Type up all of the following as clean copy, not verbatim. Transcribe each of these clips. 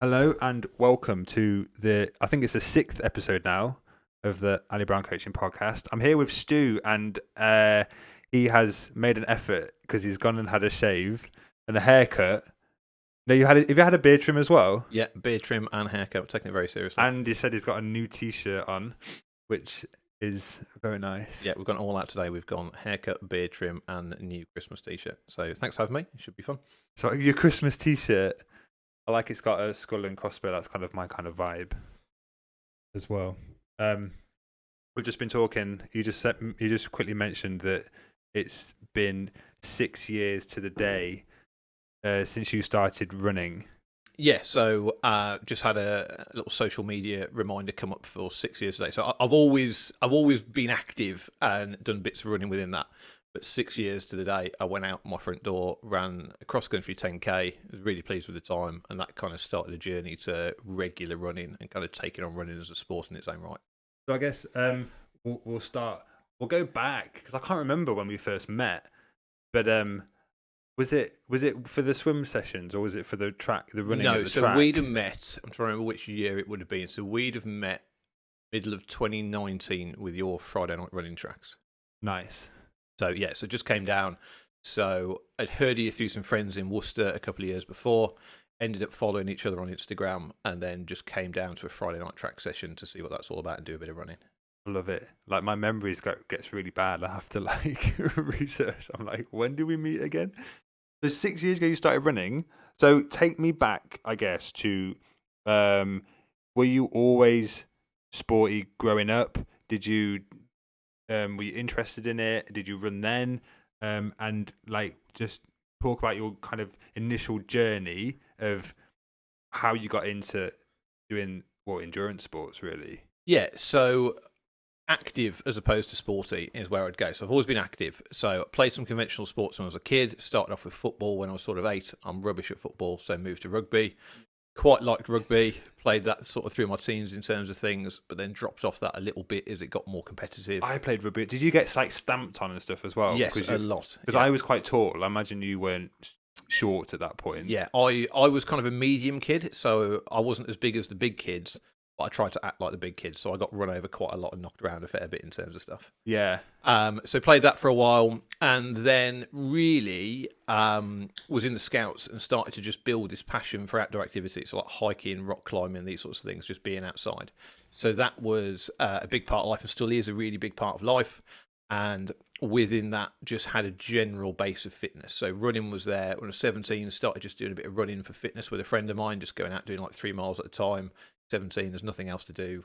Hello and welcome to I think it's the sixth episode now of the Ali Brown Coaching Podcast. I'm here with Stu and he has made an effort because he's gone and had a shave and a haircut. No, have you had a beard trim as well? Yeah, beard trim and haircut, taking it very seriously. And he said he's got a new t-shirt on, which is very nice. Yeah, we've gone all out today. We've gone haircut, beard trim and a new Christmas t-shirt. So thanks for having me. It should be fun. So your Christmas t-shirt, I like it's got a skull and crossbow. That's kind of my kind of vibe as well. We've just been talking. You just quickly mentioned that it's been 6 years to the day since you started running. Yeah, so just had a little social media reminder come up for 6 years today. So I've always been active and done bits of running within that. But 6 years to the day, I went out my front door, ran a cross-country 10K, was really pleased with the time, and that kind of started a journey to regular running and kind of taking on running as a sport in its own right. So I guess we'll start. We'll go back because I can't remember when we first met. But was it for the swim sessions or was it for the running? No, at the so track? we'd have met. I'm trying to remember which year it would have been. So we'd have met middle of 2019 with your Friday night running tracks. Nice. So yeah, so just came down. So I'd heard of you through some friends in Worcester a couple of years before. Ended up following each other on Instagram, and then just came down to a Friday night track session to see what that's all about and do a bit of running. I love it. Like my memories gets really bad. I have to like research. I'm like, when do we meet again? So 6 years ago you started running. So take me back, I guess, to were you always sporty growing up? Did you were you interested in it? Did you run then? And like just talk about your kind of initial journey of how you got into doing endurance sports really. Yeah, so active as opposed to sporty is where I'd go. So I've always been active. So I played some conventional sports when I was a kid. Started off with football when I was sort of 8. I'm rubbish at football, so moved to rugby. Quite liked rugby. Played that sort of through my teens in terms of things, but then dropped off that a little bit as it got more competitive. I played rugby. Did you get like stamped on and stuff as well? Yes, a lot. Because I was quite tall. I imagine you weren't short at that point. Yeah, I was kind of a medium kid, so I wasn't as big as the big kids, but I tried to act like the big kids, so I got run over quite a lot and knocked around a fair bit in terms of stuff. Yeah. So played that for a while, and then really was in the Scouts and started to just build this passion for outdoor activities, so like hiking, rock climbing, these sorts of things, just being outside. So that was a big part of life and still is a really big part of life. And within that, just had a general base of fitness. So running was there. When I was 17, started just doing a bit of running for fitness with a friend of mine, just going out doing like 3 miles at a time. 17, there's nothing else to do,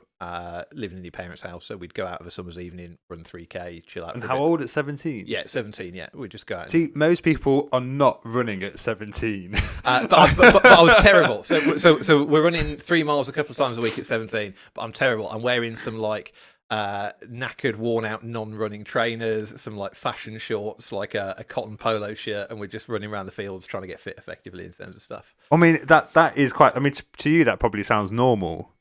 living in your parents' house, so we'd go out of a summer's evening, run 3K, chill out. And how old at 17? Yeah, 17, yeah, we'd just go out. See, most people are not running at 17. But I was terrible. So we're running 3 miles a couple of times a week at 17, but I'm terrible. I'm wearing some like knackered, worn out, non-running trainers, some like fashion shorts, like a cotton polo shirt, and we're just running around the fields trying to get fit effectively in terms of stuff. I mean, that is quite, I mean, to you, that probably sounds normal.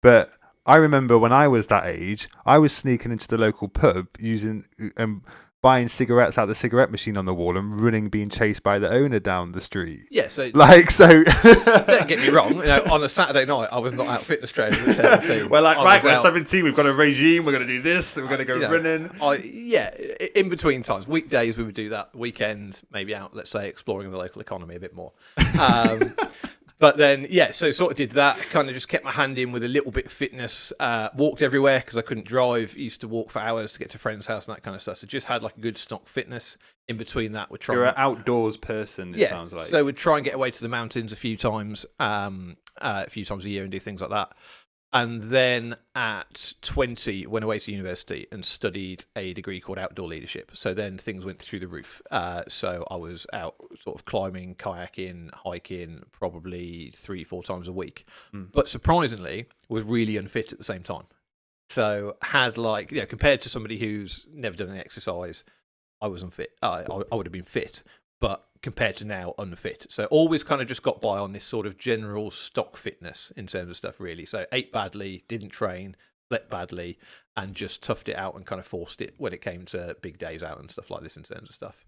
But I remember when I was that age, I was sneaking into the local pub using buying cigarettes out of the cigarette machine on the wall and running, being chased by the owner down the street. Yeah, so don't get me wrong. You know, on a Saturday night, I was not out fitness training at 17. We're like, right, we're out. 17. We've got a regime. We're going to do this. We're going to go running. In between times, weekdays we would do that. Weekend, maybe out, let's say, exploring the local economy a bit more. But then, yeah, so sort of did that, kind of just kept my hand in with a little bit of fitness, walked everywhere because I couldn't drive, used to walk for hours to get to a friend's house and that kind of stuff. So just had like a good stock fitness. In between that, we're trying. You're an outdoors person, it sounds like. So we'd try and get away to the mountains a few times a year and do things like that. And then at 20, went away to university and studied a degree called outdoor leadership. So then things went through the roof. So I was out sort of climbing, kayaking, hiking, probably 3-4 times a week. But surprisingly, was really unfit at the same time. So had like, compared to somebody who's never done any exercise, I was unfit. I would have been fit, but compared to now, unfit. So always kind of just got by on this sort of general stock fitness in terms of stuff, really. So ate badly, didn't train, slept badly, and just toughed it out and kind of forced it when it came to big days out and stuff like this in terms of stuff.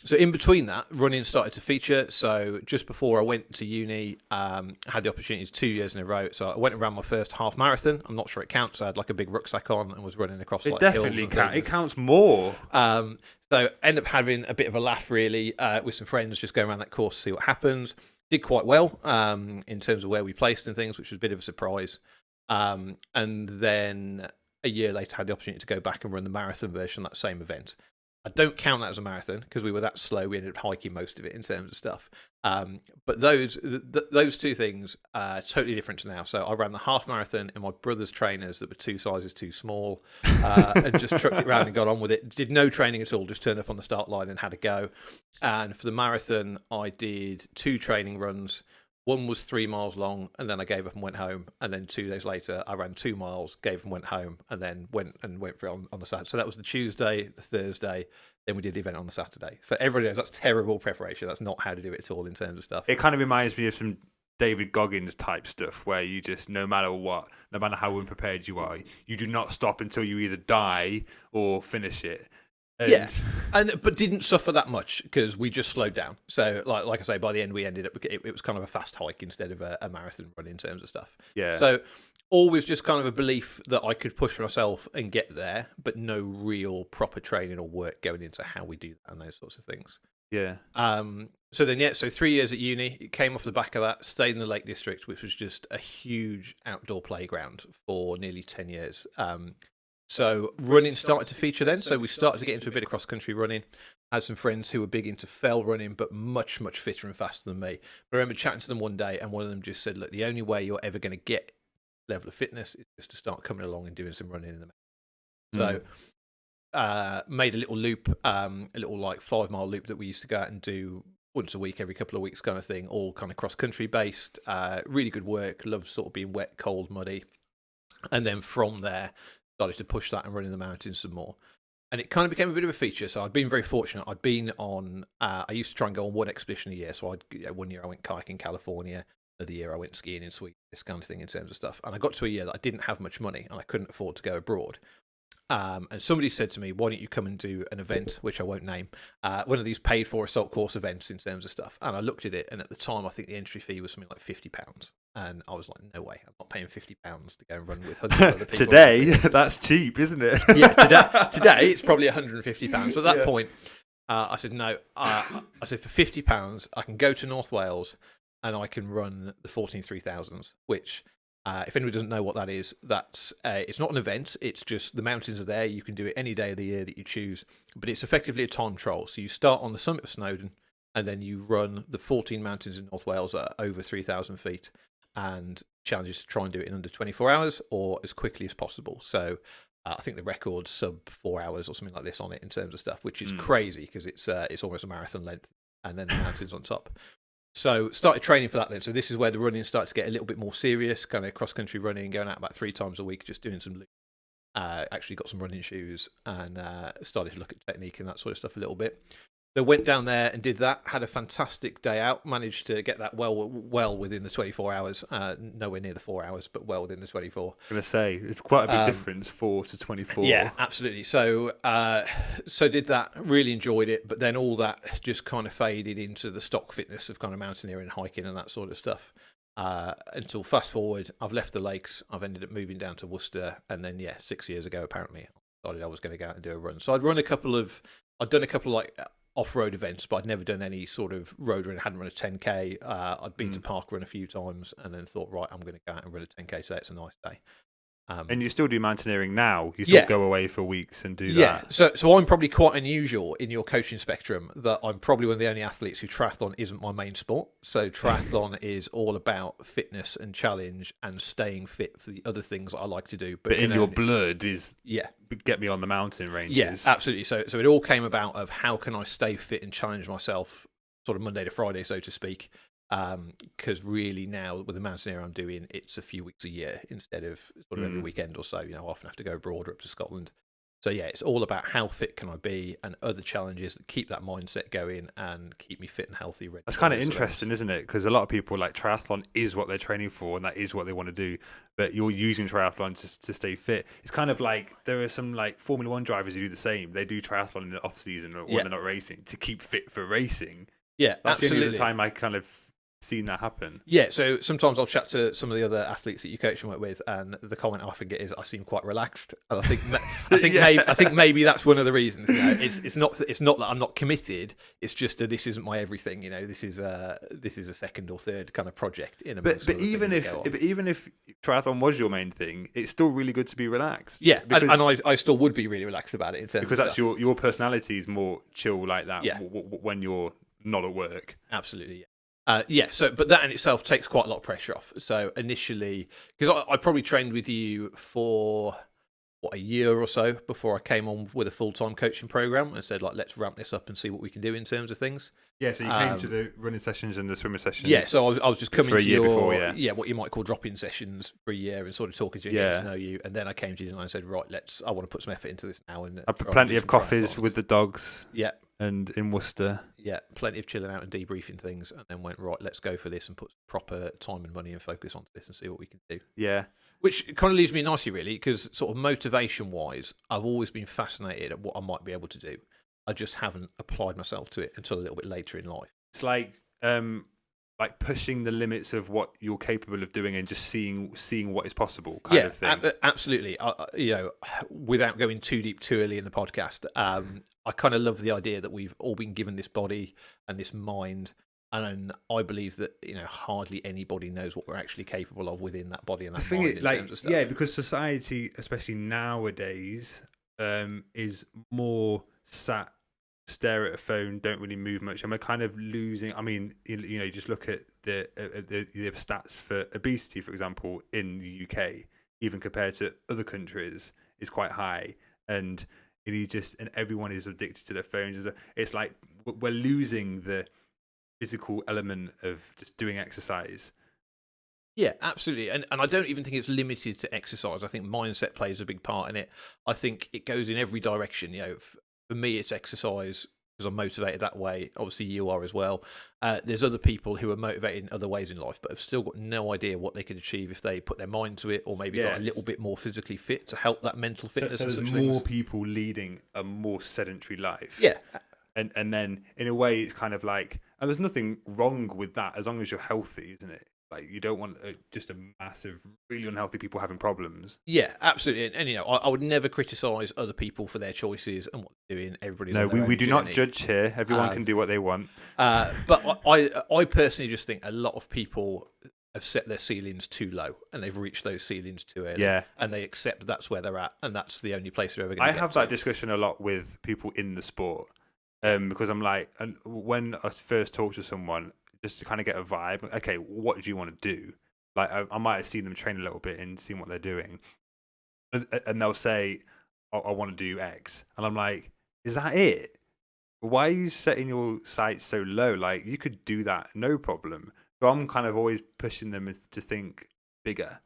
So in between that, running started to feature. So just before I went to uni, I had the opportunities 2 years in a row. So I went and ran my first half marathon. I'm not sure it counts. I had like a big rucksack on and was running across It like definitely hills and counts. It things. counts more. So end up having a bit of a laugh really with some friends, just going around that course to see what happens. Did quite well in terms of where we placed and things, which was a bit of a surprise. And then a year later, had the opportunity to go back and run the marathon version of that same event. I don't count that as a marathon because we were that slow. We ended up hiking most of it in terms of stuff. But those two things are totally different now. So I ran the half marathon in my brother's trainers that were 2 sizes too small, and just trucked it around and got on with it. Did no training at all. Just turned up on the start line and had a go. And for the marathon, I did 2 training runs. One was 3 miles long, and then I gave up and went home. And then 2 days later, I ran 2 miles, gave up and went home, and then went for it on the Saturday. So that was the Tuesday, the Thursday. Then we did the event on the Saturday. So everybody knows that's terrible preparation. That's not how to do it at all in terms of stuff. It kind of reminds me of some David Goggins type stuff where you just, no matter what, no matter how unprepared you are, you do not stop until you either die or finish it. But didn't suffer that much because we just slowed down. So like I say, by the end we ended up it was kind of a fast hike instead of a marathon run in terms of stuff. Yeah. So always just kind of a belief that I could push myself and get there, but no real proper training or work going into how we do that and those sorts of things. Yeah. So 3 years at uni, it came off the back of that, stayed in the Lake District, which was just a huge outdoor playground for nearly 10 years. So running started to feature then. So we started to get into a bit of cross-country running. I had some friends who were big into fell running, but much, much fitter and faster than me. But I remember chatting to them one day, and one of them just said, look, the only way you're ever going to get level of fitness is just to start coming along and doing some running in the mountains. So made a little loop, a little like 5-mile loop that we used to go out and do once a week, every couple of weeks kind of thing, all kind of cross-country based. Really good work. Loved sort of being wet, cold, muddy. And then from there, started to push that and run in the mountains some more. And it kind of became a bit of a feature. So I'd been very fortunate. I'd been on, I used to try and go on one expedition a year. So one year I went kayaking in California. Another year I went skiing in Sweden, this kind of thing in terms of stuff. And I got to a year that I didn't have much money and I couldn't afford to go abroad. And somebody said to me, why don't you come and do an event, which I won't name, one of these paid for assault course events in terms of stuff. And I looked at it, and at the time, I think the entry fee was something like £50. And I was like, no way, I'm not paying £50 to go and run with hundreds of other people. Today, that's cheap, isn't it? Yeah, today it's probably £150. But at that point, I said, no, I said, for £50, I can go to North Wales and I can run the 14 3000s, which... if anybody doesn't know what that is, that's it's not an event. It's just the mountains are there. You can do it any day of the year that you choose, but it's effectively a time trial. So you start on the summit of Snowdon, and then you run the 14 mountains in North Wales at over 3,000 feet, and challenges to try and do it in under 24 hours or as quickly as possible. So I think the record's sub 4 hours or something like this on it in terms of stuff, which is crazy because it's almost a marathon length, and then the mountains on top. So started training for that then. So this is where the running started to get a little bit more serious, kind of cross-country running, going out about 3 times a week, just doing some actually got some running shoes and started to look at technique and that sort of stuff a little bit. So went down there and did that, had a fantastic day out, managed to get that well within the 24 hours, nowhere near the 4 hours, but well within the 24. I'm going to say, it's quite a big difference, 4 to 24. Yeah, absolutely. So so did that, really enjoyed it, but then all that just kind of faded into the stock fitness of kind of mountaineering, hiking and that sort of stuff. Until fast forward, I've left the lakes, I've ended up moving down to Worcester, and then 6 years ago, apparently, I decided I was going to go out and do a run. So I'd done a couple of like off-road events, but I'd never done any sort of road run. I hadn't run a 10k. I'd been to park run a few times, and then thought, right, I'm going to go out and run a 10k today. It's a nice day. And you still do mountaineering now. You still go away for weeks and do that. So I'm probably quite unusual in your coaching spectrum that I'm probably one of the only athletes who triathlon isn't my main sport. So triathlon is all about fitness and challenge and staying fit for the other things that I like to do. But in your blood is get me on the mountain ranges. Yeah, absolutely. So it all came about of how can I stay fit and challenge myself sort of Monday to Friday, so to speak. Because really now with the mountaineering I'm doing, it's a few weeks a year instead of sort of every weekend or so. I often have to go abroad or up to Scotland. So yeah, it's all about how fit can I be and other challenges that keep that mindset going and keep me fit and healthy. That's kind of interesting, isn't it? Because a lot of people, like, triathlon is what they're training for and that is what they want to do. But you're using triathlon to stay fit. It's kind of like there are some like Formula One drivers who do the same. They do triathlon in the off season or when they're not racing to keep fit for racing. Yeah, that's absolutely. the only time I kind of seen that happen. Yeah, so sometimes I'll chat to some of the other athletes that you coach and work with, and the comment I often get is, "I seem quite relaxed." And I think maybe that's one of the reasons. You know, it's not that I'm not committed. It's just that this isn't my everything. You know, this is a second or third kind of project in a. But even if triathlon was your main thing, it's still really good to be relaxed. Yeah, and I still would be really relaxed about it because that's your personality is more chill like that. Yeah. When you're not at work. Absolutely. Yeah. But that in itself takes quite a lot of pressure off. So initially, because I probably trained with you for a year or so before I came on with a full-time coaching program and said, like, let's ramp this up and see what we can do in terms of things. Yeah. So you came to the running sessions and the swimming sessions. Yeah. So I was just coming for a to year your before, what you might call drop-in sessions for a year and sort of talking to you, getting to know you, and then I came to you and I said, right, I want to put some effort into this now. And plenty of coffees with the dogs. Yeah. And in Worcester. Yeah, plenty of chilling out and debriefing things, and then went, right, let's go for this and put proper time and money and focus onto this and see what we can do. Yeah. Which kind of leaves me nicely, really, because sort of motivation-wise, I've always been fascinated at what I might be able to do. I just haven't applied myself to it until a little bit later in life. It's like pushing the limits of what you're capable of doing and just seeing what is possible kind of thing. Absolutely. Without going too deep too early in the podcast, I kind of love the idea that we've all been given this body and this mind, and I believe that hardly anybody knows what we're actually capable of within that body and that mind. Terms of stuff. Yeah, because society, especially nowadays, is more stare at a phone, don't really move much, and we're kind of losing. I mean, you just look at the stats for obesity, for example, in the UK, even compared to other countries, is quite high, and everyone is addicted to their phones. It's like we're losing the physical element of just doing exercise. Yeah, absolutely. And I don't even think it's limited to exercise. I think mindset plays a big part in it. I think it goes in every direction. For me, it's exercise because I'm motivated that way. Obviously, you are as well. There's other people who are motivated in other ways in life, but have still got no idea what they could achieve if they put their mind to it, or maybe got a little bit more physically fit to help that mental fitness. So there's more people leading a more sedentary life. Yeah. And then in a way, it's kind of like, and there's nothing wrong with that as long as you're healthy, isn't it? Like, you don't want just a massive, really unhealthy people having problems. Yeah, absolutely. And I would never criticise other people for their choices and what they're doing. Everybody's on their own we do journey. not judge here. Everyone can do what they want. But I personally just think a lot of people have set their ceilings too low and they've reached those ceilings too early. Yeah. And they accept that's where they're at and that's the only place they're ever going to get. I have that discussion a lot with people in the sport because I'm like, and when I first talk to someone, just to kind of get a vibe. Okay, what do you want to do? Like, I might have seen them train a little bit and seen what they're doing, and they'll say, I want to do X, and I'm like, is that it? Why are you setting your sights so low? Like, you could do that, no problem. So I'm kind of always pushing them to think bigger,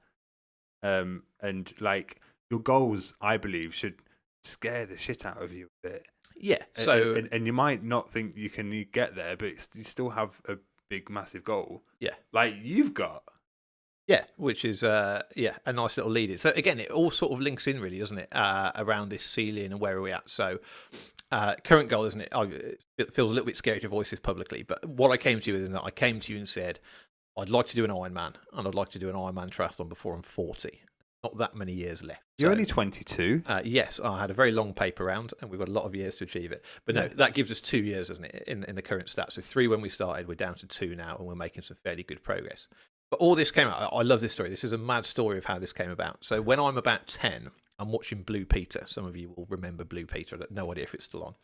and like your goals, I believe, should scare the shit out of you a bit. Yeah. So and you might not think you can get there, but you still have a big, massive goal. Yeah. Like you've got. Yeah, which is a nice little lead. So again, it all sort of links in, really, doesn't it? Around this ceiling and where are we at? So current goal, isn't it? It feels a little bit scary to voice this publicly, but what I came to you is that I came to you and said, I'd like to do an Ironman, and I'd like to do an Ironman triathlon before I'm 40. Not that many years left. You're only 22. Yes, I had a very long paper round, and we've got a lot of years to achieve it. But no, that gives us 2 years, doesn't it, in the current stats? So 3 when we started, we're down to 2 now, and we're making some fairly good progress. But all this came out. I love this story. This is a mad story of how this came about. So when I'm about 10, I'm watching Blue Peter. Some of you will remember Blue Peter. I have no idea if it's still on.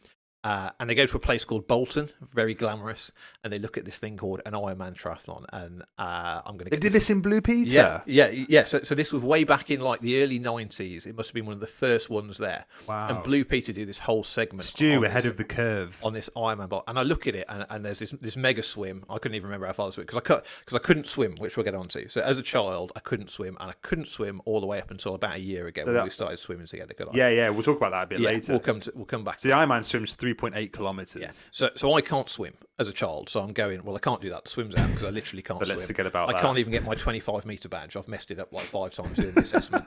And they go to a place called Bolton, very glamorous, and they look at this thing called an Ironman triathlon. And I'm going to They did this in Blue Yeah, Peter. yeah. So this was way back in like the early 90s. It must have been one of the first ones there. And Wow. Blue Peter did this whole segment. Stu on ahead this, of the curve. on this Ironman bot, and I look at it, and there's this mega swim. I couldn't even remember how far I swim because I couldn't swim, which we'll get onto. So as a child, I couldn't swim, and I couldn't swim all the way up until about a year ago when we started swimming together. Yeah, we'll talk about that a bit later. We'll come back to the Ironman swims 3.8 kilometers. Yeah. So I can't swim as a child. So I'm going, well, I can't do that. The swim's out because I literally can't So swim. let's forget about that. I can't even get my 25-metre badge. I've messed it up like 5 times doing the assessment.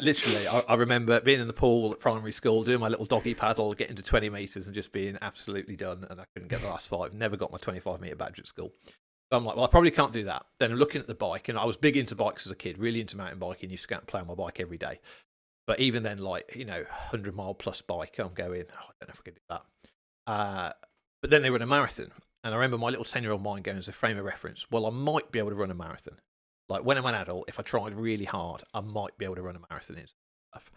Literally, I remember being in the pool at primary school, doing my little doggy paddle, getting to 20 metres and just being absolutely done. And I couldn't get the last 5. Never got my 25-metre badge at school. So I'm like, well, I probably can't do that. Then I'm looking at the bike, and I was big into bikes as a kid, really into mountain biking. Used to go and play on my bike every day. But even then, like, 100-mile plus bike, I'm going, I don't know if I can do that. But then they run a marathon. And I remember my little 10-year-old mind going as a frame of reference, well, I might be able to run a marathon. Like, when I'm an adult, if I tried really hard, I might be able to run a marathon and stuff.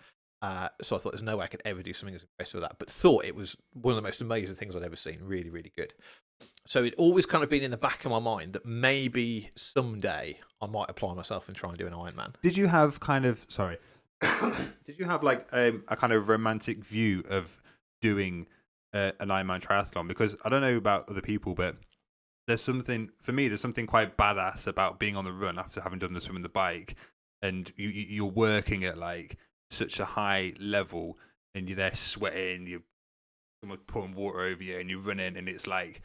So I thought there's no way I could ever do something as impressive as that. But thought it was one of the most amazing things I'd ever seen. Really, really good. So it always kind of been in the back of my mind that maybe someday I might apply myself and try and do an Ironman. Did you have did you have like a kind of romantic view of doing an Ironman triathlon? Because I don't know about other people, but there's something quite badass about being on the run after having done the swim and the bike, and you're working at like such a high level, and you're there sweating, you're someone pouring water over you, and you're running, and it's like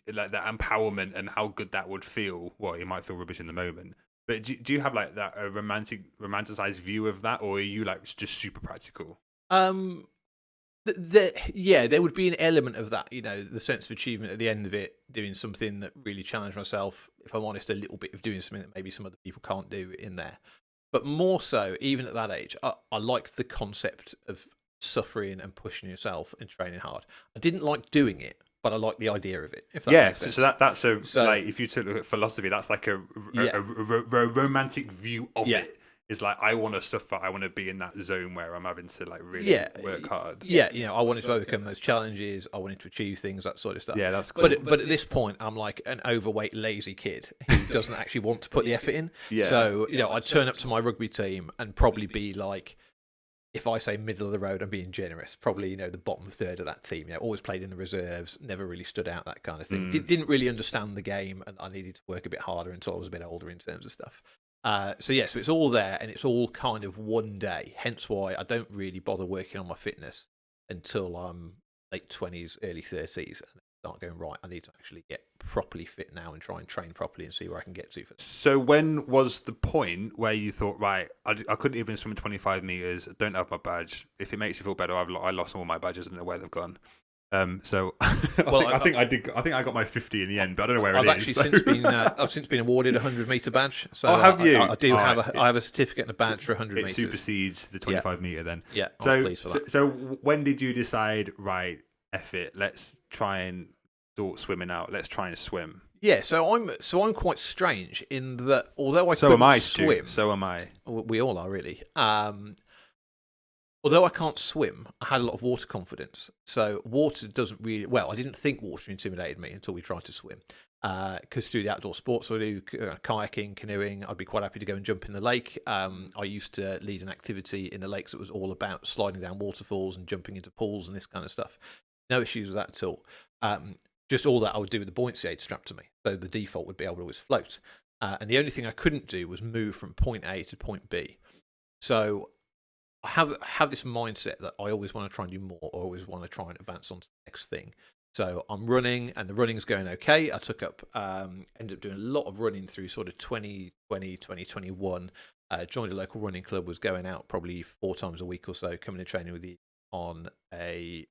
that empowerment and how good that would feel. Well, you might feel rubbish in the moment, but do you have like that romanticized view of that, or are you like just super practical? There would be an element of that, the sense of achievement at the end of it, doing something that really challenged myself. If I'm honest, a little bit of doing something that maybe some other people can't do in there. But more so, even at that age, I liked the concept of suffering and pushing yourself and training hard. I didn't like doing it, but I like the idea of it. If that makes sense. So like if you took a look at philosophy, that's like a romantic view of it. It's like I want to suffer. I want to be in that zone where I'm having to like really work hard. Yeah, I wanted to overcome those challenges. I wanted to achieve things, that sort of stuff. Yeah, that's cool. But at this point, I'm like an overweight, lazy kid who doesn't actually want to put the effort in. Yeah. So I'd turn up to my rugby team and probably be like, if I say middle of the road, I'm being generous. Probably the bottom third of that team. Always played in the reserves, never really stood out, that kind of thing. Didn't really understand the game, and I needed to work a bit harder until I was a bit older in terms of stuff. So it's all there, and it's all kind of one day. Hence why I don't really bother working on my fitness until I'm late 20s, early 30s, and start going, right, I need to actually get properly fit now and try and train properly and see where I can get to. So when was the point where you thought, right, I couldn't even swim 25 meters, don't have my badge. If it makes you feel better, I lost all my badges, I don't know where they've gone. So I think I got my 50 in the end, but I don't know where I've it is. I've since been awarded a 100-meter badge. So have you? I do have I have a certificate and a badge for 100 meters. It supersedes the 25 meter then. Yeah. I was pleased for that. So when did you decide, right, F it, let's try and sort swimming out. Let's try and swim. Yeah, so I'm quite strange in that although I so couldn't am I, swim, so am I. We all are really. Although I can't swim, I had a lot of water confidence. So water doesn't really... Well, I didn't think water intimidated me until we tried to swim. Because through the outdoor sports I do, kayaking, canoeing, I'd be quite happy to go and jump in the lake. I used to lead an activity in the lakes that was all about sliding down waterfalls and jumping into pools and this kind of stuff. No issues with that at all. Just all that I would do with the buoyancy aid strapped to me. So the default would be able to always float. And the only thing I couldn't do was move from point A to point B. So I have this mindset that I always want to try and do more. I always want to try and advance on to the next thing. So I'm running, and the running's going okay. I ended up doing a lot of running through sort of 2020, 2021. Joined a local running club, was going out probably 4 times a week or so, coming and training with you on a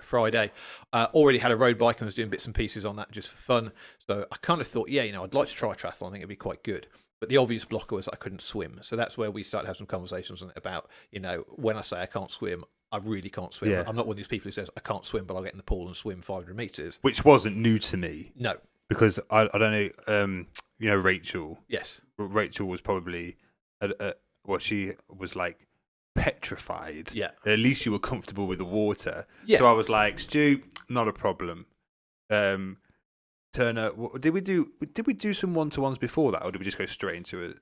Friday. Already had a road bike and was doing bits and pieces on that just for fun. So I kind of thought, I'd like to try triathlon. I think it'd be quite good. But the obvious blocker was I couldn't swim. So that's where we started to have some conversations on it about, when I say I can't swim, I really can't swim. Yeah. I'm not one of these people who says I can't swim, but I'll get in the pool and swim 500 meters. Which wasn't new to me. No. Because I don't know, Rachel. Yes. Rachel was probably, she was like petrified. Yeah. At least you were comfortable with the water. Yeah. So I was like, Stu, not a problem. Turner, did we do some 1-to-1s before that, or did we just go straight into it?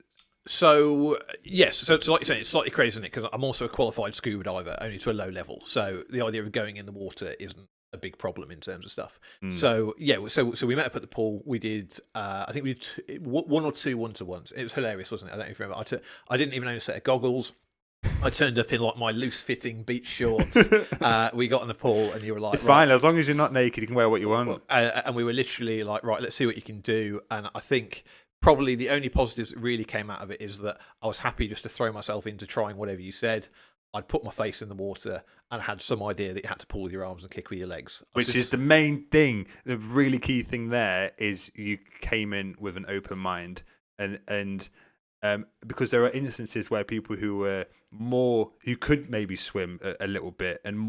So yes, so it's like you're saying, it's slightly crazy, isn't it? Because I'm also a qualified scuba diver, only to a low level. So the idea of going in the water isn't a big problem in terms of stuff. So yeah, so we met up at the pool. We did, I think we did 1 or 2 1-to-1s. It was hilarious, wasn't it? I don't even remember. I didn't even own a set of goggles. I turned up in like my loose-fitting beach shorts. We got in the pool, and you were like, "It's right. fine as long as you're not naked. You can wear what you want." And we were literally like, right, let's see what you can do. And I think probably the only positives that really came out of it is that I was happy just to throw myself into trying whatever you said. I'd put my face in the water and had some idea that you had to pull with your arms and kick with your legs. Which is the main thing. The really key thing there is you came in with an open mind, and because there are instances where people who were who could maybe swim a little bit and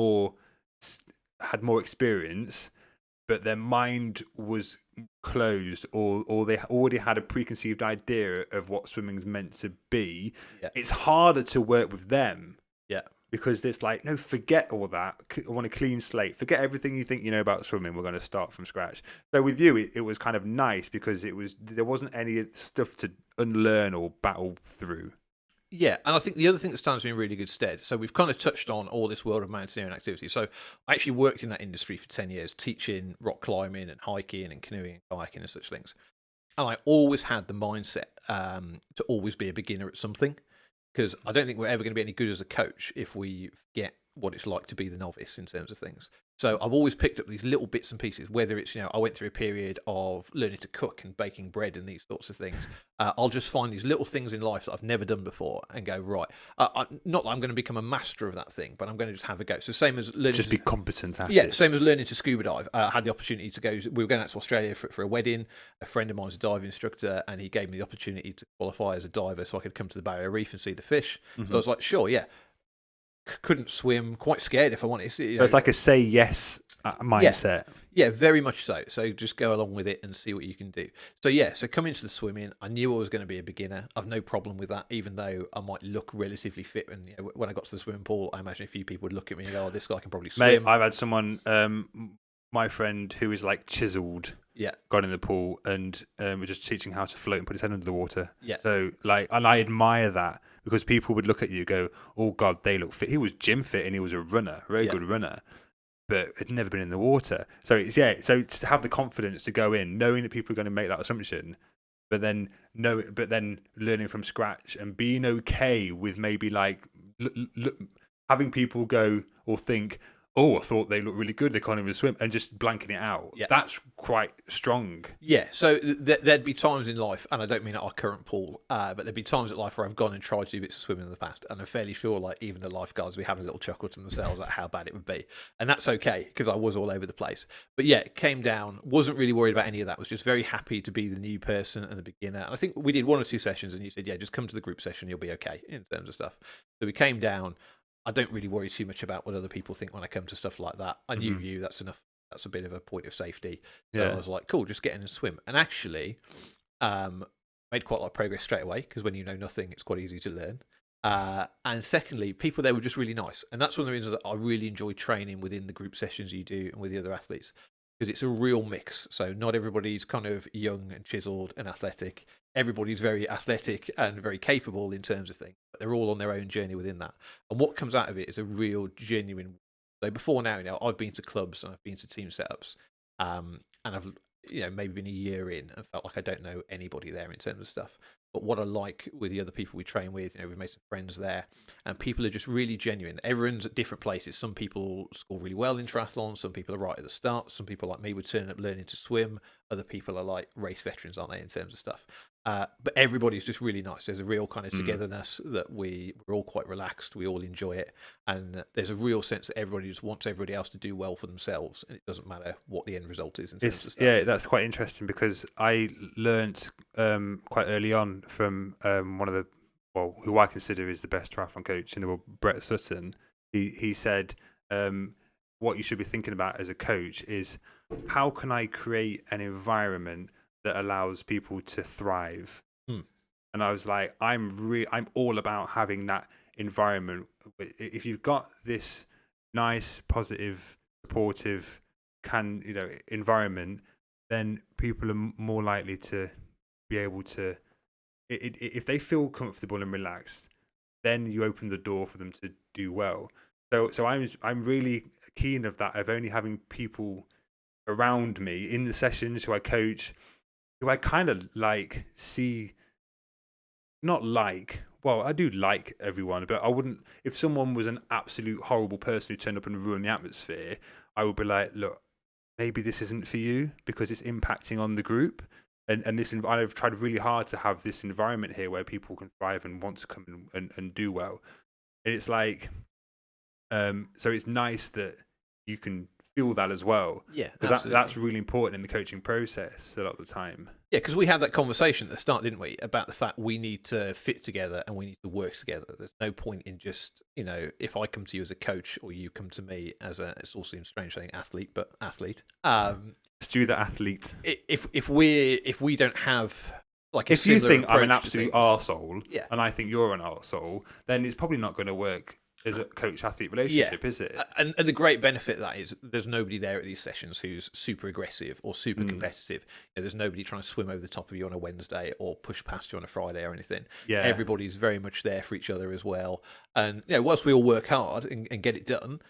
had more experience, but their mind was closed, or they already had a preconceived idea of what swimming's meant to be. Yeah. It's harder to work with them. Yeah. Because it's like, no, forget all that. I want a clean slate. Forget everything you think you know about swimming. We're going to start from scratch. So with you, it was kind of nice because there wasn't any stuff to unlearn or battle through. Yeah, and I think the other thing that stands me in really good stead, so we've kind of touched on all this world of mountaineering activity. So I actually worked in that industry for 10 years, teaching rock climbing and hiking and canoeing and kayaking and such things. And I always had the mindset to always be a beginner at something, because I don't think we're ever going to be any good as a coach if we forget what it's like to be the novice in terms of things. So I've always picked up these little bits and pieces, whether it's, I went through a period of learning to cook and baking bread and these sorts of things. I'll just find these little things in life that I've never done before and go, right, not that I'm going to become a master of that thing, but I'm going to just have a go. So same as learning Just be competent at it. Yeah, same as learning to scuba dive. I had the opportunity to go, we were going out to Australia for a wedding. A friend of mine's a diving instructor, and he gave me the opportunity to qualify as a diver so I could come to the Barrier Reef and see the fish. So I was like, sure, yeah. Couldn't swim, quite scared if I'm honest. So it's like a say yes mindset. Yeah, very much so. So just go along with it and see what you can do. So yeah, so coming into the swimming, I knew I was going to be a beginner. I've no problem with that, even though I might look relatively fit. And when I got to the swimming pool, I imagine a few people would look at me and go, "Oh, this guy can probably swim." Mate, I've had someone, my friend who is like chiseled, got in the pool and was just teaching how to float and put his head under the water. Yeah. So and I admire that because people would look at you and go, "Oh God, they look fit." He was gym fit and he was a runner, very good runner, but had never been in the water. So so to have the confidence to go in, knowing that people are going to make that assumption, but then learning from scratch and being okay with maybe like having people go or think, "Oh, I thought they look really good. They can't even swim," and just blanking it out. Yeah. That's quite strong. Yeah, so there'd be times in life, and I don't mean at our current pool, but there'd be times in life where I've gone and tried to do bits of swimming in the past, and I'm fairly sure, like, even the lifeguards, we have a little chuckle to themselves at how bad it would be. And that's okay, because I was all over the place. But yeah, came down, wasn't really worried about any of that, was just very happy to be the new person and the beginner. And I think we did 1 or 2 sessions, and you said, yeah, just come to the group session, you'll be okay in terms of stuff. So we came down. I don't really worry too much about what other people think when I come to stuff like that. I knew you, that's enough. That's a bit of a point of safety. So I was like, cool, just get in and swim. And actually, made quite a lot of progress straight away, because when you know nothing, it's quite easy to learn. And secondly, people there were just really nice. And that's one of the reasons that I really enjoy training within the group sessions you do and with the other athletes, because it's a real mix. So not everybody's kind of young and chiseled and athletic. Everybody's very athletic and very capable in terms of things, but they're all on their own journey within that. And what comes out of it is a real genuine. So before now, I've been to clubs and I've been to team setups, and I've maybe been a year in and felt like I don't know anybody there in terms of stuff. But what I like with the other people we train with, we've made some friends there, and people are just really genuine. Everyone's at different places. Some people score really well in triathlon. Some people are right at the start. Some people like me would turn up learning to swim. Other people are like race veterans, aren't they, in terms of stuff? But everybody's just really nice. There's a real kind of togetherness that we're all quite relaxed. We all enjoy it. And there's a real sense that everybody just wants everybody else to do well for themselves. And it doesn't matter what the end result is in terms of stuff. Yeah, that's quite interesting because I learnt quite early on from one of the, who I consider is the best triathlon coach in the world, Brett Sutton. He said, what you should be thinking about as a coach is, how can I create an environment that allows people to thrive? and I was like, I'm all about having that environment. If you've got this nice, positive, supportive, environment, then people are more likely to be able to. If they feel comfortable and relaxed, then you open the door for them to do well. So I'm really keen of that, of only having people around me in the sessions who I coach, who I kind of like see, not like, well, I do like everyone, but I wouldn't, if someone was an absolute horrible person who turned up and ruined the atmosphere, I would be like, look, maybe this isn't for you because it's impacting on the group. And I've tried really hard to have this environment here where people can thrive and want to come and do well. And it's like, so it's nice that you can feel that as well. Yeah, because that's really important in the coaching process a lot of the time. Yeah, because we had that conversation at the start, didn't we, about the fact we need to fit together and we need to work together. There's no point in just, if I come to you as a coach or you come to me as it all seems strange saying athlete, but athlete. Stu the athlete. If we don't have like if you think I'm an absolute arsehole, arsehole and I think you're an arsehole, then it's probably not going to work as a coach-athlete relationship, is it? And the great benefit of that is there's nobody there at these sessions who's super aggressive or super competitive. There's nobody trying to swim over the top of you on a Wednesday or push past you on a Friday or anything. Yeah. Everybody's very much there for each other as well. And whilst we all work hard and get it done,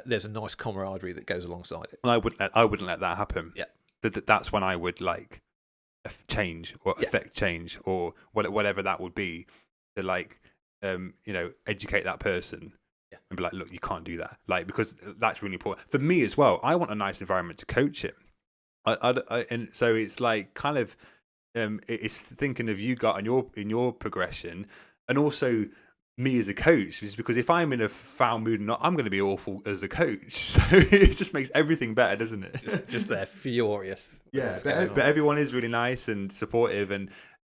there's a nice camaraderie that goes alongside it. And I wouldn't let that happen. Yeah. That's when I would like change or affect change or whatever that would be to educate that person and be like, look, you can't do that, because that's really important for me as well. I want a nice environment to coach him. And so it's like kind of it's thinking of you got in your progression, and also me as a coach, because if I'm in a foul mood, I'm going to be awful as a coach. So it just makes everything better, doesn't it? Just they're furious. Yeah, but everyone is really nice and supportive, and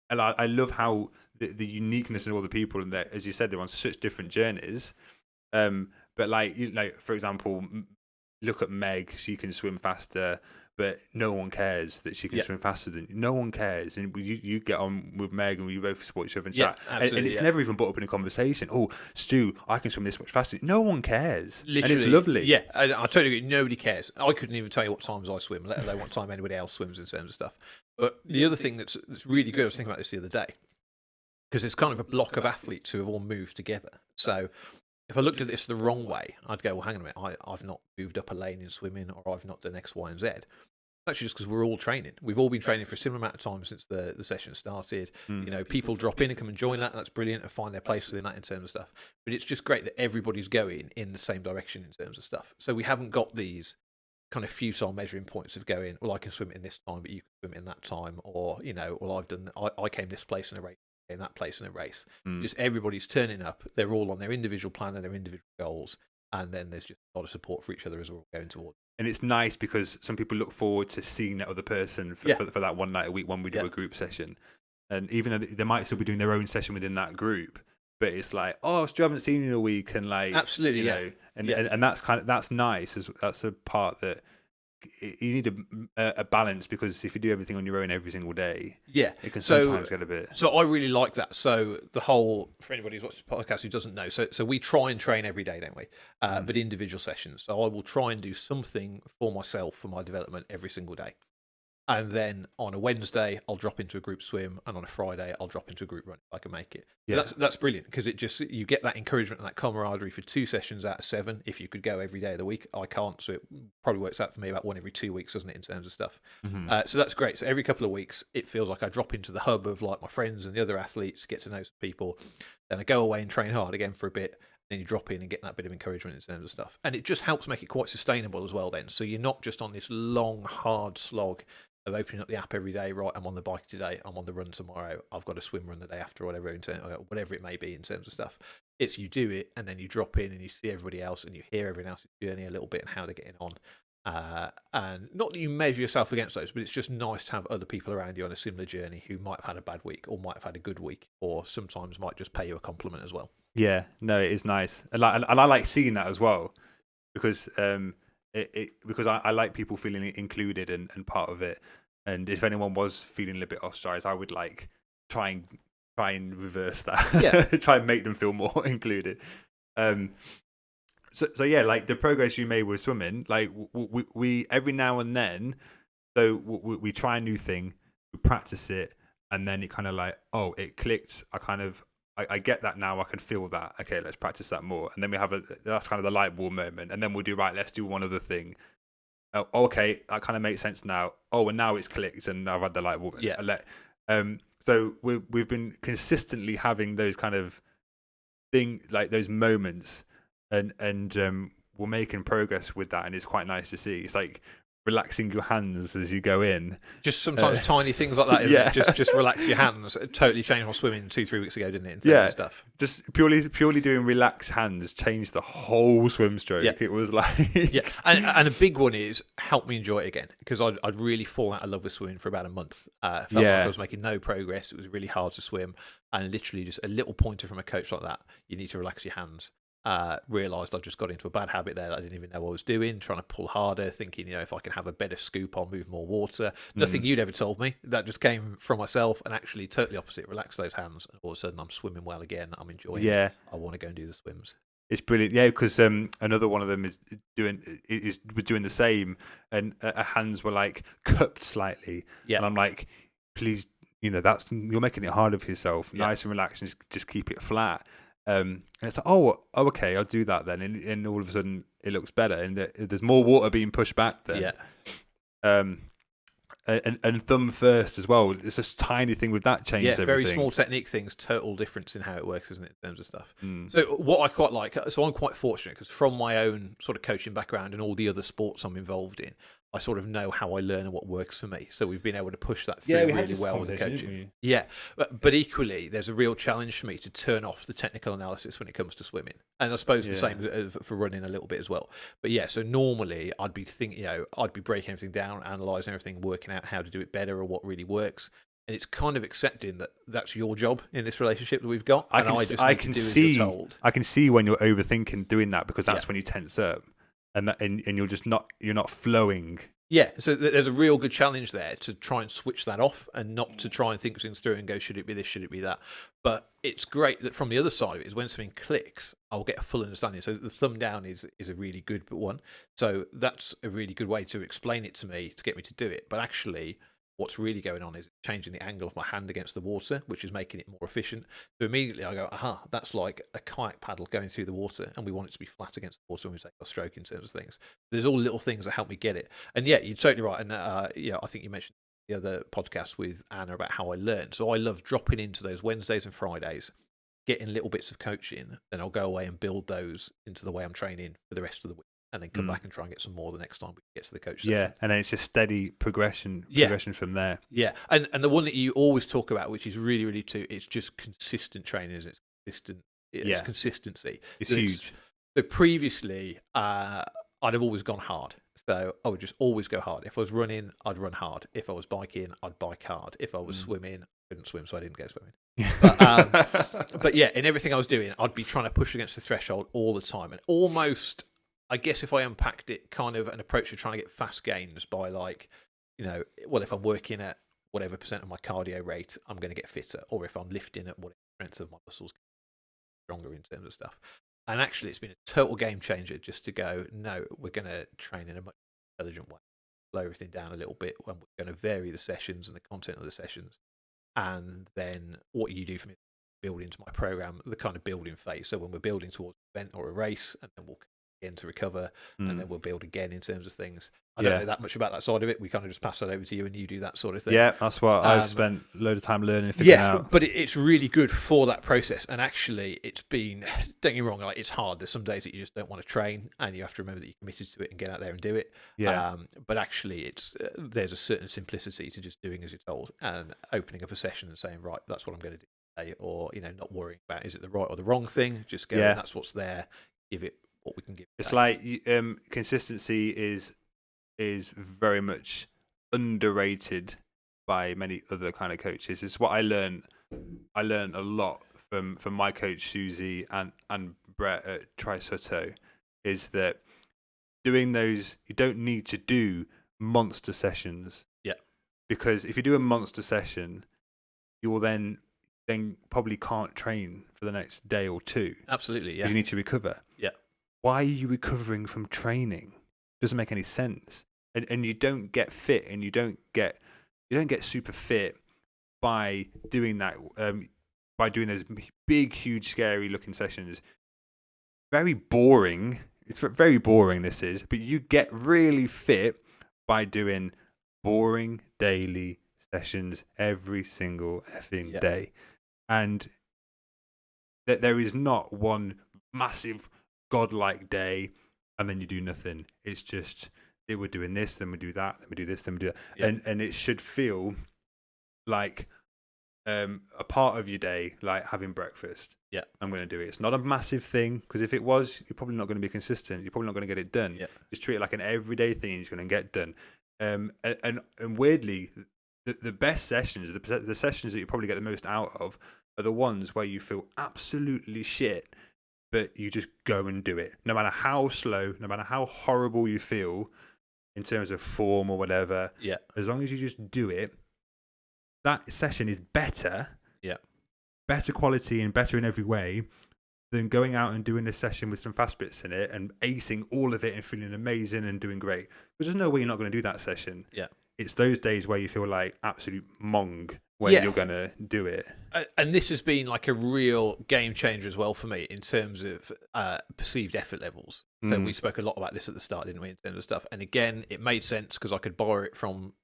I love how the uniqueness of all the people, and that, as you said, they're on such different journeys. But for example, look at Meg. She can swim faster, but no one cares that she can swim faster than you. No one cares, and you get on with Meg, and we both support each other and chat. And it's never even brought up in a conversation. Oh, Stu, I can swim this much faster. No one cares. Literally, and it's lovely. Yeah, I totally agree. Nobody cares. I couldn't even tell you what times I swim, let alone what time anybody else swims in terms of stuff. But the other thing that's really good, I was thinking about this the other day, because it's kind of a block of athletes who have all moved together. So if I looked at this the wrong way, I'd go, well, hang on a minute, I've not moved up a lane in swimming, or I've not done X, Y, and Z. Actually, just because we're all training. We've all been training for a similar amount of time since the session started. People drop in and come and join that. That's brilliant, and find their place within that in terms of stuff. But it's just great that everybody's going in the same direction in terms of stuff. So we haven't got these kind of futile measuring points of going, well, I can swim in this time, but you can swim in that time, or well, I came this place in a race, in that place in a race. Just everybody's turning up. They're all on their individual plan and their individual goals, and then there's just a lot of support for each other as we're all going towards. And it's nice because some people look forward to seeing that other person for that one night a week when we do a group session. And even though they might still be doing their own session within that group, but it's like, oh, I still haven't seen you in a week, and absolutely, and that's nice. That's a part that you need a balance, because if you do everything on your own every single day, it can sometimes get a bit. So I really like that. So the whole, for anybody who's watched the podcast who doesn't know, so we try and train every day, don't we? But individual sessions. So I will try and do something for myself for my development every single day. And then on a Wednesday, I'll drop into a group swim, and on a Friday, I'll drop into a group run if I can make it. So that's brilliant, because it just, you get that encouragement and that camaraderie for 2 sessions out of 7. If you could go every day of the week, I can't, so it probably works out for me about 1 every 2 weeks, doesn't it, in terms of stuff? So that's great. So every couple of weeks, it feels like I drop into the hub of like my friends and the other athletes, get to know some people, then I go away and train hard again for a bit. Then you drop in and get that bit of encouragement in terms of stuff, and it just helps make it quite sustainable as well. Then, so you're not just on this long, hard slog of opening up the app every day. Right, I'm on the bike today, I'm on the run tomorrow, I've got a swim run the day after, whatever it may be in terms of stuff. It's you do it, and then you drop in and you see everybody else, and you hear everyone else's journey a little bit and how they're getting on. And not that you measure yourself against those, but it's just nice to have other people around you on a similar journey who might have had a bad week, or might have had a good week, or sometimes might just pay you a compliment as well. Yeah, no, it is nice, and I like seeing that as well, because because I like people feeling included and part of it. And if anyone was feeling a little bit ostracized, I would try and try and reverse that. Try and make them feel more included. So yeah, like the progress you made with swimming, like we every now and then, so we try a new thing, we practice it, and then it kind of like, oh, it clicked. I get that now. I can feel that. Okay, let's practice that more. And then we have that's kind of the light bulb moment. And then we'll do, right, let's do one other thing. Oh, okay, that kind of makes sense now. Oh, and now it's clicked and I've had the light bulb. Yeah. So we've been consistently having those kind of like those moments, and we're making progress with that. And it's quite nice to see. It's like relaxing your hands as you go in. Just sometimes tiny things like that, isn't it? Just relax your hands. It totally changed my swimming 2-3 weeks ago, didn't it? In terms of stuff. Just purely doing relaxed hands changed the whole swim stroke. It was like and a big one is help me enjoy it again, because I'd really fallen out of love with swimming for about a month. Felt like I was making no progress. It was really hard to swim, and literally just a little pointer from a coach like that. You need to relax your hands. Realised I just got into a bad habit there that I didn't even know what I was doing, trying to pull harder, thinking, if I can have a better scoop, I'll move more water. Nothing you'd ever told me. That just came from myself, and actually totally opposite. Relax those hands, and all of a sudden I'm swimming well again. I'm enjoying it. I want to go and do the swims. It's brilliant, because another one of them was doing the same, and her hands were like cupped slightly, and I'm like, please, you're making it harder for yourself. Nice and relaxed, and just keep it flat. And it's like, oh, okay, I'll do that then, and all of a sudden it looks better, and there's more water being pushed back then. And thumb first as well. It's a tiny thing with that changes everything. Very small technique things, total difference in how it works, isn't it, in terms of stuff. So what I quite like, so I'm quite fortunate because from my own sort of coaching background and all the other sports I'm involved in, I sort of know how I learn and what works for me. So we've been able to push that through really well with the coaching. But equally, there's a real challenge for me to turn off the technical analysis when it comes to swimming. And I suppose the same for running a little bit as well. But so normally I'd be thinking, I'd be breaking everything down, analysing everything, working out how to do it better or what really works. And it's kind of accepting that that's your job in this relationship that we've got. I can see when you're overthinking doing that, because that's when you tense up. And you're not flowing. So there's a real good challenge there to try and switch that off and not to try and think things through and go, should it be this, should it be that? But it's great that from the other side of it is when something clicks, I'll get a full understanding. So the thumb down is a really good one. So that's a really good way to explain it to me, to get me to do it. But actually, what's really going on is changing the angle of my hand against the water, which is making it more efficient. So immediately I go, that's like a kayak paddle going through the water, and we want it to be flat against the water when we take our stroke in terms of things. There's all little things that help me get it. And you're totally right. And I think you mentioned the other podcast with Anna about how I learn. So I love dropping into those Wednesdays and Fridays, getting little bits of coaching, then I'll go away and build those into the way I'm training for the rest of the week. And then come back and try and get some more the next time we get to the coach session. And then it's a steady progression from there. And the one that you always talk about, which is really, really it's just consistent training, is it's consistency. It's huge. So previously, I'd have always gone hard. So I would just always go hard. If I was running, I'd run hard. If I was biking, I'd bike hard. If I was swimming, I couldn't swim, so I didn't go swimming. But in everything I was doing, I'd be trying to push against the threshold all the time, and almost, I guess if I unpacked it, kind of an approach to trying to get fast gains by if I'm working at whatever % of my cardio rate, I'm going to get fitter, or if I'm lifting at whatever strength of my muscles, stronger in terms of stuff. And actually, it's been a total game changer just to go, no, we're going to train in a much more intelligent way, slow everything down a little bit, when we're going to vary the sessions and the content of the sessions. And then what you do for me, build into my program, the kind of building phase. So when we're building towards an event or a race, and then we'll again to recover, and then we'll build again in terms of things. I don't know that much about that side of it. We kind of just pass that over to you, and you do that sort of thing. Yeah, that's what I've spent a load of time learning and figuring out. But it's really good for that process. And actually, it's been, don't get me wrong, it's hard. There's some days that you just don't want to train, and you have to remember that you're committed to it and get out there and do it. But actually, there's a certain simplicity to just doing as you're told, and opening up a session and saying, right, that's what I'm going to do today, or not worrying about is it the right or the wrong thing. Just go, that's what's there. Give it what we can give. It's like consistency is very much underrated by many other kind of coaches. It's what I learned a lot from my coach Susie and Brett at Triathlon, is that doing those, you don't need to do monster sessions. Because if you do a monster session, you'll then then probably can't train for the next day or two Absolutely, because yeah. you need to recover. Yeah. Why are you recovering from training? Doesn't make any sense. And you don't get fit, and you don't get super fit by doing that. By doing those big, huge, scary looking sessions. Very boring. It's very boring. This is, but you get really fit by doing boring daily sessions every single effing day, and that there is not one massive godlike day and then you do nothing. It's just we're doing this, then we do that, then we do this, then we do that, and it should feel like a part of your day, like having breakfast. Yeah, I'm going to do it. It's not a massive thing, because if it was, you're probably not going to be consistent. You're probably not going to get it done. Yeah. Just treat it like an everyday thing. You're going to get done. And weirdly, the best sessions, the sessions that you probably get the most out of, are the ones where you feel absolutely shit, but you just go and do it. No matter how slow, no matter how horrible you feel in terms of form or whatever. Yeah. As long as you just do it, that session is better. Yeah. Better quality and better in every way than going out and doing a session with some fast bits in it and acing all of it and feeling amazing and doing great. Because there's no way you're not going to do that session. Yeah. It's those days where you feel like absolute mong when you're going to do it. And this has been like a real game changer as well for me in terms of perceived effort levels. So we spoke a lot about this at the start, didn't we, in terms of stuff. And again, it made sense because I could borrow it from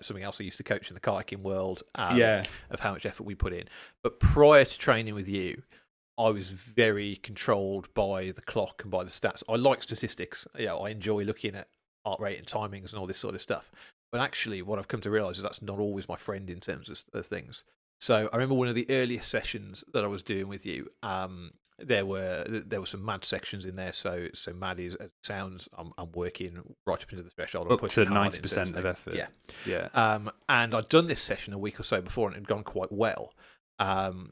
something else I used to coach in the kayaking world of how much effort we put in. But prior to training with you, I was very controlled by the clock and by the stats. I like statistics. I enjoy looking at heart rate and timings and all this sort of stuff. But actually, what I've come to realise is that's not always my friend in terms of things. So I remember one of the earliest sessions that I was doing with you. There were some mad sections in there. So mad is it sounds. I'm working right up into the threshold. Up to 90% of effort. Yeah. And I'd done this session a week or so before, and it had gone quite well. And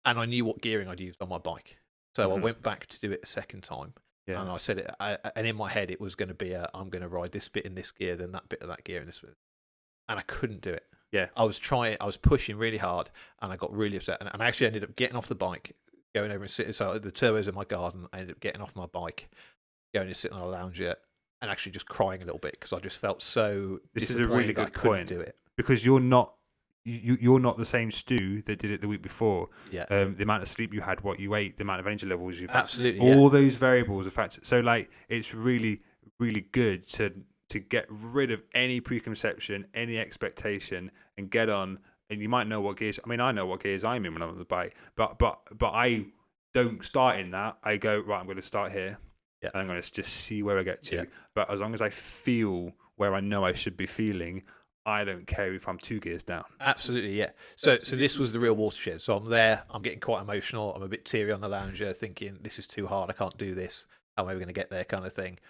I knew what gearing I'd used on my bike, so I went back to do it a second time. Yeah. And I said it, and in my head it was going to be I'm going to ride this bit in this gear, then that bit of that gear in this bit, and I couldn't do it. Yeah, I was pushing really hard, and I got really upset, and I actually ended up getting off the bike, going over and sitting. So the turbo's in my garden. I ended up getting off my bike, going and sitting on a lounger, and actually just crying a little bit because I just felt so. This is a really good point. Do it because you're not. You're not the same Stu that did it the week before. Yeah. The amount of sleep you had, what you ate, the amount of energy levels you've had. Absolutely. All those variables affect. So like, it's really, really good to get rid of any preconception, any expectation, and get on. And you might know what gears. I mean, I know what gears I'm in when I'm on the bike, but I don't start in that. I go right. I'm going to start here. Yeah. And I'm going to just see where I get to. Yeah. But as long as I feel where I know I should be feeling, I don't care if I'm 2 gears down. Absolutely, yeah. So this was the real watershed. So I'm there. I'm getting quite emotional. I'm a bit teary on the lounger, thinking this is too hard. I can't do this. How am I going to get there? Kind of thing.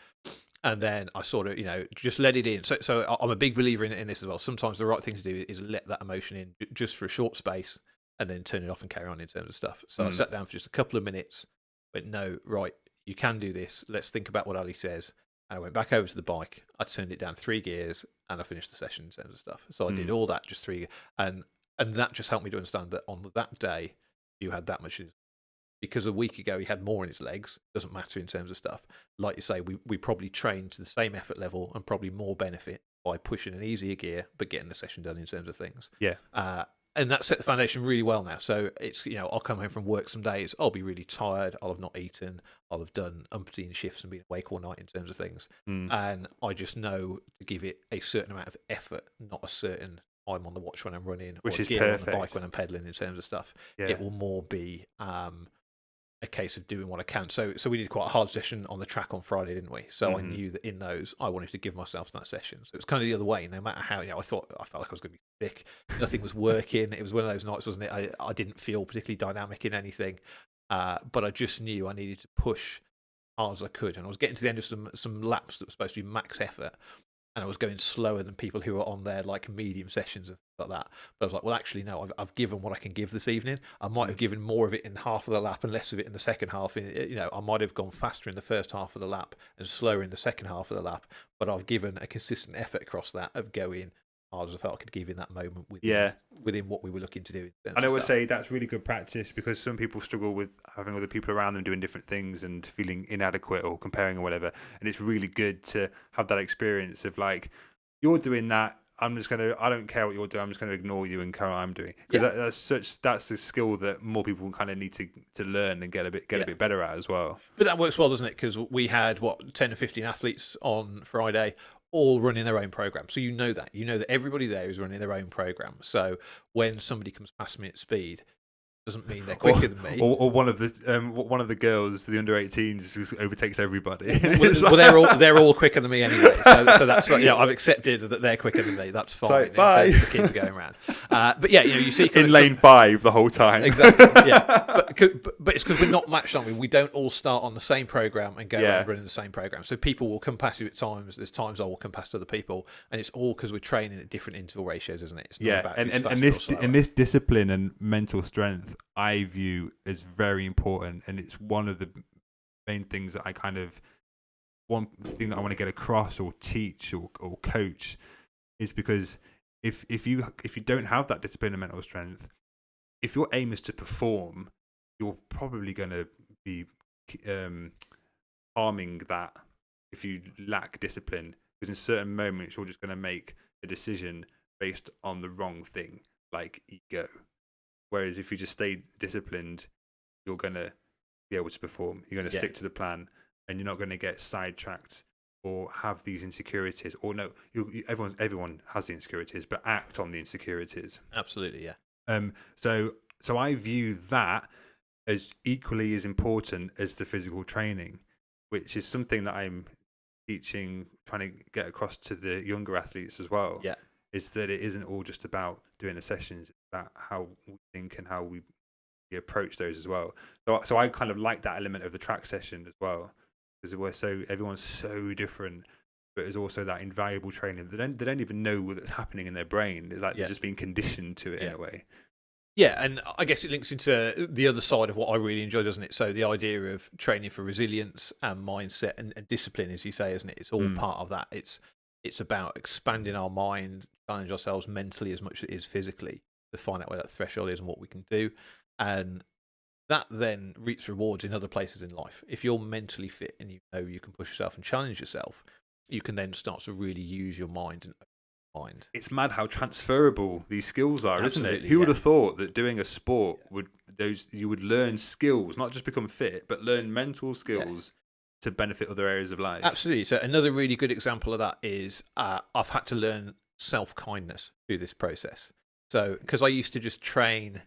And then I sort of, just let it in. So I'm a big believer in this as well. Sometimes the right thing to do is let that emotion in just for a short space, and then turn it off and carry on in terms of stuff. So I sat down for just a couple of minutes. Went, no, right, you can do this. Let's think about what Ali says. And I went back over to the bike. I turned it down 3 gears, and I finished the session in terms of stuff. So I did all that, just 3 gears. And that just helped me to understand that on that day, you had that much. Because a week ago, he had more in his legs. Doesn't matter in terms of stuff. Like you say, we probably trained to the same effort level and probably more benefit by pushing an easier gear, but getting the session done in terms of things. Yeah. And that set the foundation really well now. So it's, I'll come home from work some days, I'll be really tired, I'll have not eaten, I'll have done umpteen shifts and been awake all night in terms of things. And I just know to give it a certain amount of effort, not a certain time on the watch when I'm running, which or is gear perfect. on the bike when I'm pedaling in terms of stuff. Yeah. It will more be a case of doing what I can. So we did quite a hard session on the track on Friday, didn't we? So I knew that in those, I wanted to give myself that session. So it's kind of the other way. No matter how, I felt like I was going to be sick. Nothing was working. It was one of those nights, wasn't it? I didn't feel particularly dynamic in anything, but I just knew I needed to push hard as I could. And I was getting to the end of some laps that were supposed to be max effort, and I was going slower than people who were on their like medium sessions and things like that. But I was like, well, actually, no, I've given what I can give this evening. I might have given more of it in half of the lap and less of it in the second half. I might have gone faster in the first half of the lap and slower in the second half of the lap, but I've given a consistent effort across that of going hard as I felt I could give in that moment Yeah. within what we were looking to do. And I would say that's really good practice, because some people struggle with having other people around them doing different things and feeling inadequate or comparing or whatever. And it's really good to have that experience of like, you're doing that, I don't care what you're doing, I'm just going to ignore you and carry on what I'm doing. Because that's a skill that more people kind of need to learn and get a bit better at as well. But that works well, doesn't it? Because we had 10 or 15 athletes on Friday, all running their own program. So you know that everybody there is running their own program. So when somebody comes past me at speed, doesn't mean they're quicker than me. Or one of the girls, the under 18s, who overtakes everybody. Well, they're all quicker than me anyway. So that's I've accepted that they're quicker than me. That's fine. So, bye. The kids going around. But yeah, you see in lane 5 the whole time. Exactly. Yeah. But it's because we're not matched, aren't we? We don't all start on the same program and go around running the same program. So people will come past you at times. There's times I will come past other people, and it's all because we're training at different interval ratios, isn't it? It's not about and this discipline and mental strength, I view as very important, and it's one of the main things that one thing that I want to get across or teach or coach, is because if you don't have that discipline and mental strength, if your aim is to perform, you're probably going to be harming that if you lack discipline, because in certain moments you're just going to make a decision based on the wrong thing, like ego. Whereas if you just stay disciplined, you're going to be able to perform. You're going to stick to the plan, and you're not going to get sidetracked or have these insecurities. Or no, everyone has the insecurities, but act on the insecurities. Absolutely, yeah. So I view that as equally as important as the physical training, which is something that I'm teaching, trying to get across to the younger athletes as well. Yeah. Is that it isn't all just about doing the sessions, it's about how we think and how we approach those as well. So I kind of like that element of the track session as well, because everyone's so different, but there's also that invaluable training. They don't even know what's happening in their brain. It's like they're just being conditioned to it in a way. Yeah, and I guess it links into the other side of what I really enjoy, doesn't it? So the idea of training for resilience and mindset and discipline, as you say, isn't it? It's all part of that. It's about expanding our mind, challenge ourselves mentally as much as it is physically, to find out where that threshold is and what we can do. And that then reaps rewards in other places in life. If you're mentally fit and you know you can push yourself and challenge yourself, you can then start to really use your mind and mind. It's mad how transferable these skills are, Absolutely, isn't it? Who would have thought that doing a sport you would learn skills, not just become fit, but learn mental skills to benefit other areas of life? Absolutely. So another really good example of that is I've had to learn self-kindness through this process. So because I used to just train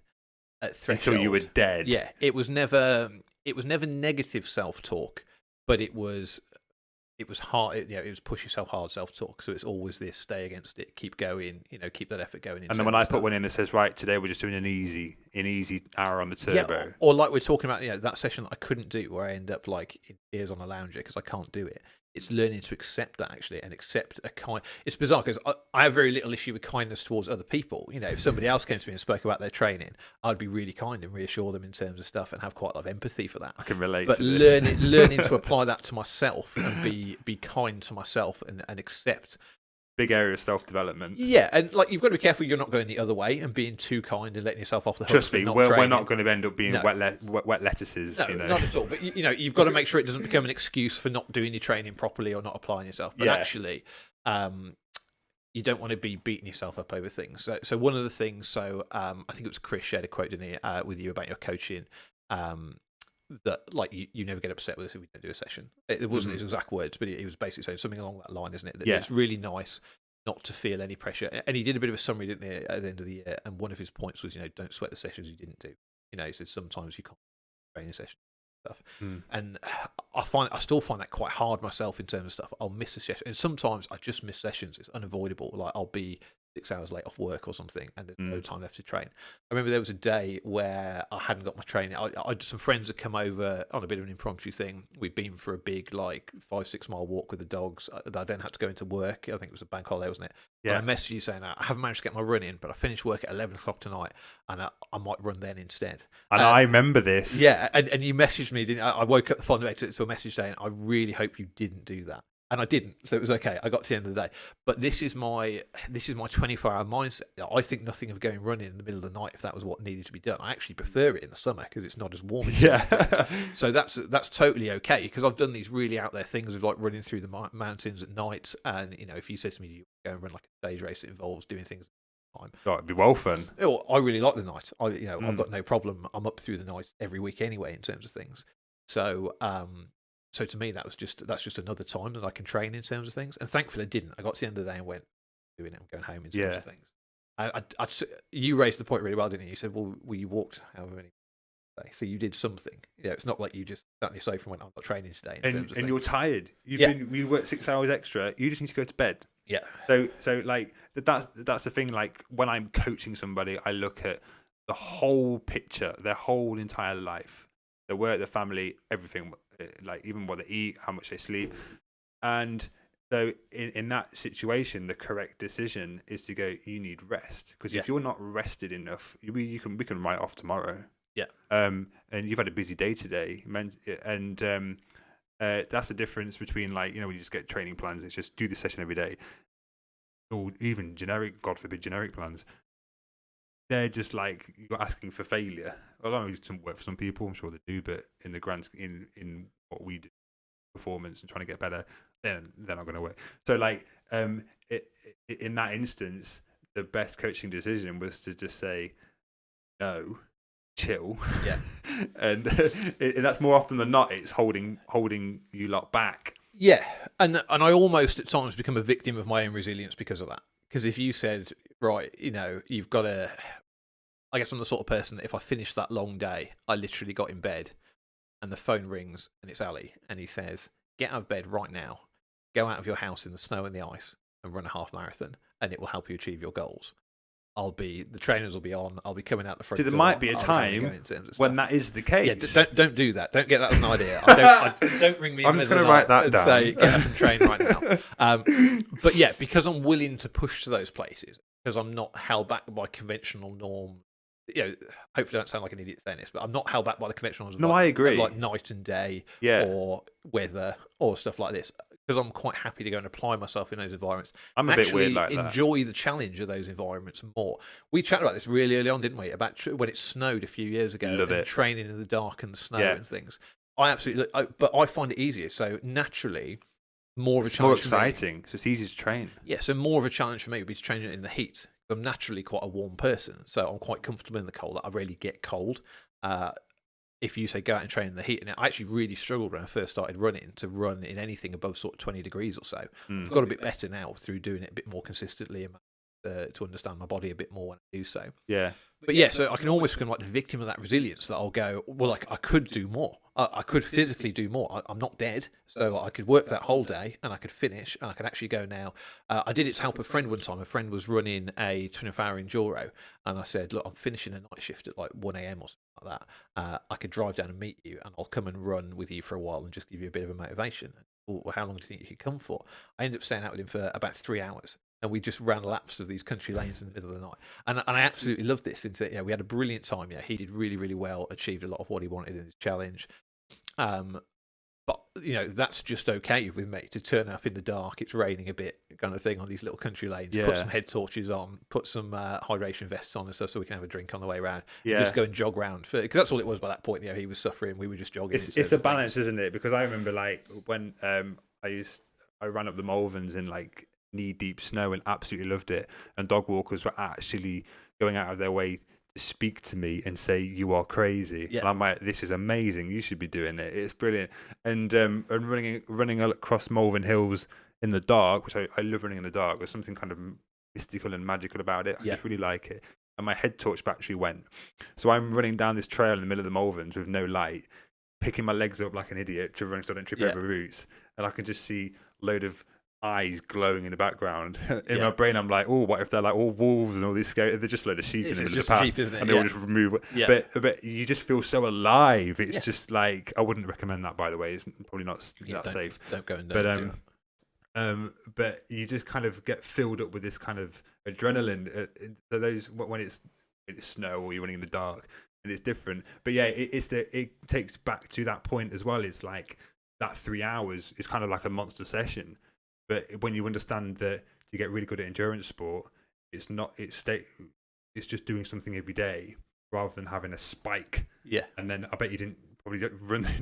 at threshold until you were dead. Yeah, it was never negative self-talk, but it was hard. It was push yourself hard self-talk. So it's always this: stay against it, keep going. Keep that effort going. And then when I put one in that says, right, today we're just doing an easy hour on the turbo, or like we're talking about, that session that I couldn't do, where I end up like in tears on a lounger because I can't do it. It's learning to accept that, actually, and accept It's bizarre because I have very little issue with kindness towards other people. If somebody else came to me and spoke about their training, I'd be really kind and reassure them in terms of stuff and have quite a lot of empathy for that. I can relate but to this. But learning to apply that to myself and be kind to myself and accept. Big area of self-development. Yeah, and like you've got to be careful you're not going the other way and being too kind and letting yourself off the hook. Trust me, we're not going to end up being wet lettuces. No, not at all. But you've got to make sure it doesn't become an excuse for not doing your training properly or not applying yourself. But actually, you don't want to be beating yourself up over things. So one of the things, I think it was Chris shared a quote in here with you about your coaching. That like you never get upset with us if we don't do a session. It wasn't his exact words, but it was basically saying something along that line, isn't it? That it's really nice not to feel any pressure. And he did a bit of a summary, didn't he, at the end of the year? And one of his points was, don't sweat the sessions you didn't do. He said sometimes you can't train a session stuff. And I still find that quite hard myself in terms of stuff. I'll miss a session, and sometimes I just miss sessions. It's unavoidable. Like I'll be 6 hours late off work or something, and there's no time left to train. I remember there was a day where I hadn't got my training. Some friends had come over on a bit of an impromptu thing. We'd been for a big 5-6 mile walk with the dogs. I then had to go into work. I think it was a bank holiday, wasn't it? Yeah. And I messaged you saying I haven't managed to get my run in, but I finished work at 11 o'clock tonight, and I might run then instead. And I remember this. Yeah, and you messaged me. I woke up the following day to a message saying, I really hope you didn't do that. and I didn't, so it was okay. I got to the end of the day. But this is my 24-hour mindset. I think nothing of going running in the middle of the night if that was what needed to be done. I actually prefer it in the summer because it's not as warm. Yeah. So that's totally okay, because I've done these really out there things of like running through the mountains at night, and if you said to me you go and run like a stage race, it involves doing things at the time. Oh, it'd be well fun. I really like the night. I've got no problem. I'm up through the night every week anyway in terms of things. So so to me that's just another time that I can train in terms of things. And thankfully I didn't. I got to the end of the day and went, doing it. I'm going home in terms of things. You raised the point really well, didn't you? You said, well, you walked however many days, so you did something. It's not like you just sat on your sofa and went, I'm not training today. And you're tired. You worked 6 hours extra. You just need to go to bed. Yeah. So like that's the thing. Like when I'm coaching somebody, I look at the whole picture, their whole entire life, their work, their family, everything. Like even what they eat, how much they sleep, and so in that situation, the correct decision is to go. You need rest, because if you're not rested enough, we can write off tomorrow. Yeah. And you've had a busy day today, and that's the difference between when you just get training plans. It's just do this session every day, or even generic, God forbid, generic plans. They're just like you're asking for failure. Although it work for some people, I'm sure they do, but in the grand in what we do, performance and trying to get better, then they're not going to work. So in that instance, the best coaching decision was to just say no, chill. Yeah. and that's more often than not, it's holding you lot back. Yeah, and I almost at times become a victim of my own resilience because of that. Because if you said, right, you've got to, I guess I'm the sort of person that if I finish that long day, I literally got in bed and the phone rings and it's Ali and he says, get out of bed right now, go out of your house in the snow and the ice and run a half marathon, and it will help you achieve your goals. The trainers will be on. I'll be coming out the front. So there might be a time when that is the case. Yeah, don't do that. Don't get that as an idea. Don't ring me. I'm just going to write that down. Say get up and train right now. But yeah, because I'm willing to push to those places, because I'm not held back by conventional norms. Hopefully I don't sound like an idiot saying this, but I'm not held back by the conventional norms. No, I agree. Like night and day, or weather, or stuff like this. Because I'm quite happy to go and apply myself in those environments. I'm a bit weird like that. Enjoy the challenge of those environments more. We chatted about this really early on, didn't we? About when it snowed a few years ago. Love it. Training in the dark and the snow and things. I absolutely, but I find it easier. So naturally, more of a challenge. More exciting, so it's easy to train. Yeah, so more of a challenge for me would be to train it in the heat. I'm naturally quite a warm person, so I'm quite comfortable in the cold. I rarely get cold. If you say go out and train in the heat, and I actually really struggled when I first started running to run in anything above sort of 20 degrees or so. I've got a bit better now through doing it a bit more consistently and to understand my body a bit more when I do so. Yeah. But yeah, so I can almost become like the victim of that resilience, that I'll go, well, I could do more. I could physically do more. I'm not dead, so I could work that whole day and I could finish and I could actually go now. I did it to help a friend one time. A friend was running a 24-hour enduro, and I said, look, I'm finishing a night shift at like 1 a.m. or something like that. I could drive down and meet you, and I'll come and run with you for a while and just give you a bit of a motivation. Well, how long do you think you could come for? I ended up staying out with him for about 3 hours. And we just ran laps of these country lanes in the middle of the night. And I absolutely loved this. We had a brilliant time. Yeah, he did really, really well, achieved a lot of what he wanted in his challenge. But, that's just okay with me to turn up in the dark, it's raining a bit kind of thing on these little country lanes, put some head torches on, put some hydration vests on and stuff so we can have a drink on the way around. Yeah. Just go and jog around. Because that's all it was by that point. He was suffering. We were just jogging. It's a balance, isn't it? Because I remember when I ran up the Malverns in knee-deep snow and absolutely loved it, and dog walkers were actually going out of their way to speak to me and say you are crazy. And I'm like, this is amazing, you should be doing it, it's brilliant. And running across Malvern Hills in the dark, which I love running in the dark, there's something kind of mystical and magical about it. I just really like it. And my head torch battery went, so I'm running down this trail in the middle of the Malverns with no light, picking my legs up like an idiot to run so I don't trip over roots, and I can just see a load of eyes glowing in the background. In my brain I'm like, oh, what if they're like all wolves and all these scary, they're just a load of sheep in the middle of the path, sheep, isn't it? And they'll just remove but you just feel so alive. It's just like, I wouldn't recommend that, by the way. It's probably not that safe. Don't go and but you just kind of get filled up with this kind of adrenaline. Those when it's snow or you're running in the dark, and it's different. But yeah, it takes back to that point as well. It's like that 3 hours is kind of like a monster session. But when you understand that to get really good at endurance sport, it's not it's just doing something every day rather than having a spike. Yeah. And then I bet you didn't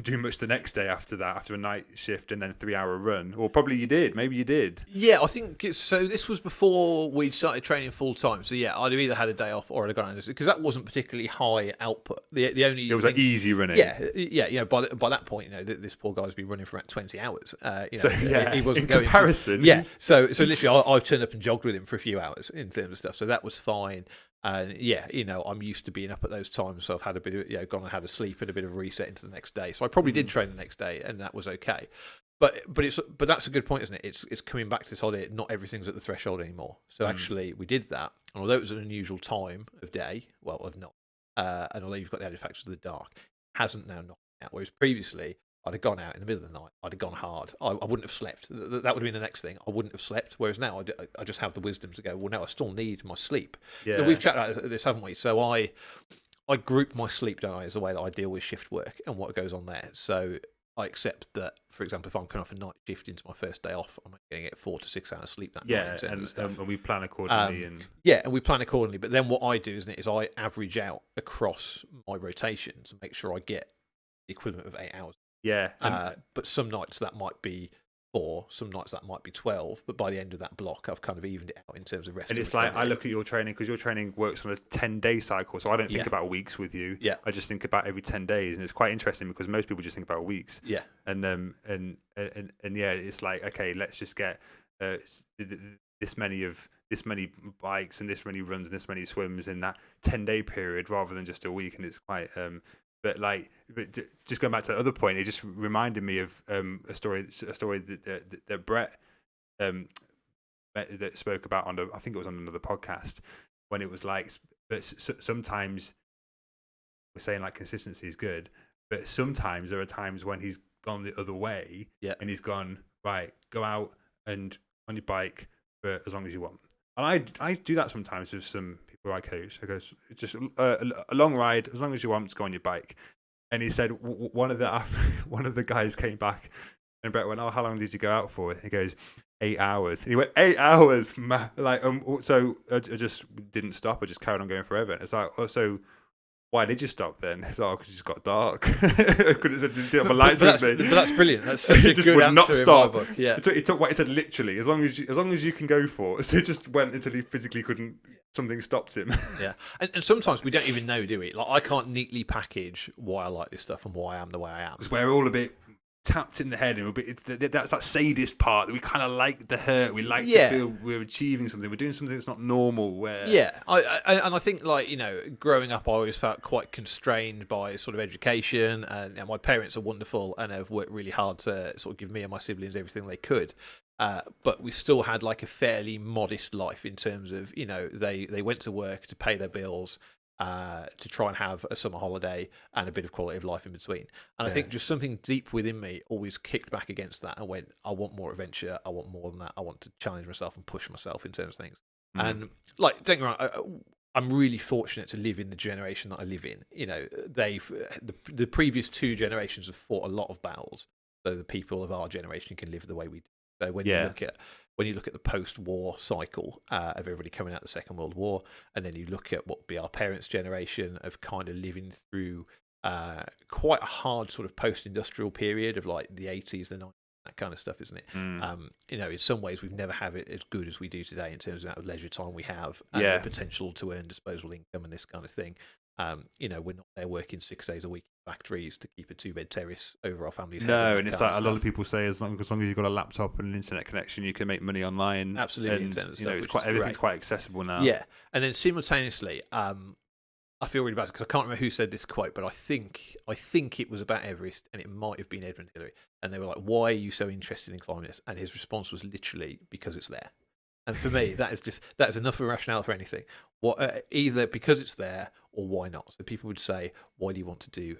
do much the next day after that, after a night shift and then 3-hour run. Or probably you did. Maybe you did. Yeah, I think so. This was before we'd started training full time. So yeah, I'd have either had a day off or I'd have gone out because that wasn't particularly high output. The only It was like easy running. Yeah. You know, by that point, you know, this poor guy's been running for about 20 hours. You know, So yeah, he wasn't in going comparison. Yeah. So literally, I've turned up and jogged with him for a few hours in terms of stuff. So that was fine. And yeah, you know, I'm used to being up at those times, so I've had a bit of, you know, gone and had a sleep and a bit of reset into the next day. So I probably did train the next day, and that was okay. But that's a good point, isn't it? It's coming back to this idea. Not everything's at the threshold anymore. So actually, we did that, and although it was an unusual time of day, well, of not, and although you've got the added factors of the dark, it hasn't now knocked out. Whereas previously, I'd have gone out in the middle of the night. I'd have gone hard. I wouldn't have slept. That would have been the next thing. I wouldn't have slept. Whereas now, I just have the wisdom to go, well, no, I still need my sleep. Yeah. So we've chatted about this, haven't we? So I group my sleep, don't I, as the way that I deal with shift work and what goes on there. So I accept that, for example, if I'm coming off a night shift into my first day off, I'm going to get 4 to 6 hours sleep that night. And we plan accordingly. And we plan accordingly. But then what I do, isn't it, is I average out across my rotations and make sure I get the equivalent of 8 hours. Yeah. But some nights that might be 4, some nights that might be 12. But by the end of that block, I've kind of evened it out in terms of rest. And it's like I look at your training because your training works on a 10-day cycle, so I don't think about weeks with you. Yeah. I just think about every 10 days, and it's quite interesting because most people just think about weeks. Yeah. And yeah, it's like, okay, let's just get this many bikes and this many runs and this many swims in that 10-day period rather than just a week, and it's quite But just going back to the other point, it just reminded me of a story that Brett that spoke about on I think it was on another podcast, when it was like, but sometimes we're saying like consistency is good, but sometimes there are times when he's gone the other way, and he's gone, right, go out and on your bike for as long as you want. And I do that sometimes with some people I coach. I go, just a long ride, as long as you want to go on your bike. And he said one of the guys came back, and Brett went, "Oh, how long did you go out for?" He goes, 8 hours. And he went, 8 hours, like so I just didn't stop. I just carried on going forever. And it's like, oh, so why did you stop then? It's like, because it just got dark. Didn't have my lights with me. But that's brilliant. That's such a just good would answer not stop. in my book. Yeah. He took what he said literally. As long as you can go for it. So he just went until he physically couldn't. Something stopped him. Yeah, and sometimes we don't even know, do we? Like, I can't neatly package why I like this stuff and why I am the way I am. Because we're all a bit tapped in the head, and that's that sadist part that we kind of like the hurt. We like to feel we're achieving something. We're doing something that's not normal. I think, like, you know, growing up, I always felt quite constrained by sort of education, and my parents are wonderful and have worked really hard to sort of give me and my siblings everything they could. But we still had like a fairly modest life in terms of, you know, they went to work to pay their bills, to try and have a summer holiday and a bit of quality of life in between. And I think just something deep within me always kicked back against that and went, I want more adventure. I want more than that. I want to challenge myself and push myself in terms of things. And like, don't get me wrong, I'm really fortunate to live in the generation that I live in. You know, the previous 2 generations have fought a lot of battles. So the people of our generation can live the way we do. So when you look at the post-war cycle of everybody coming out of the Second World War, and then you look at what would be our parents' generation of kind of living through quite a hard sort of post-industrial period of like the 80s, the 90s, that kind of stuff, isn't it? You know, in some ways we've never had it as good as we do today in terms of the amount of leisure time we have and the potential to earn disposable income and this kind of thing. You know, we're not there working 6 days a week in factories to keep a 2-bed terrace over our family's head. No, and it's like a lot of people say as long as you've got a laptop and an internet connection, you can make money online. Absolutely, and you know, everything's quite accessible now. Yeah, and then simultaneously, I feel really bad because I can't remember who said this quote, but I think it was about Everest, and it might have been Edmund Hillary, and they were like, "Why are you so interested in climbing this?" And his response was literally, "Because it's there." And for me, that is enough of a rationale for anything. Either because it's there or why not. So people would say, "Why do you want to do?"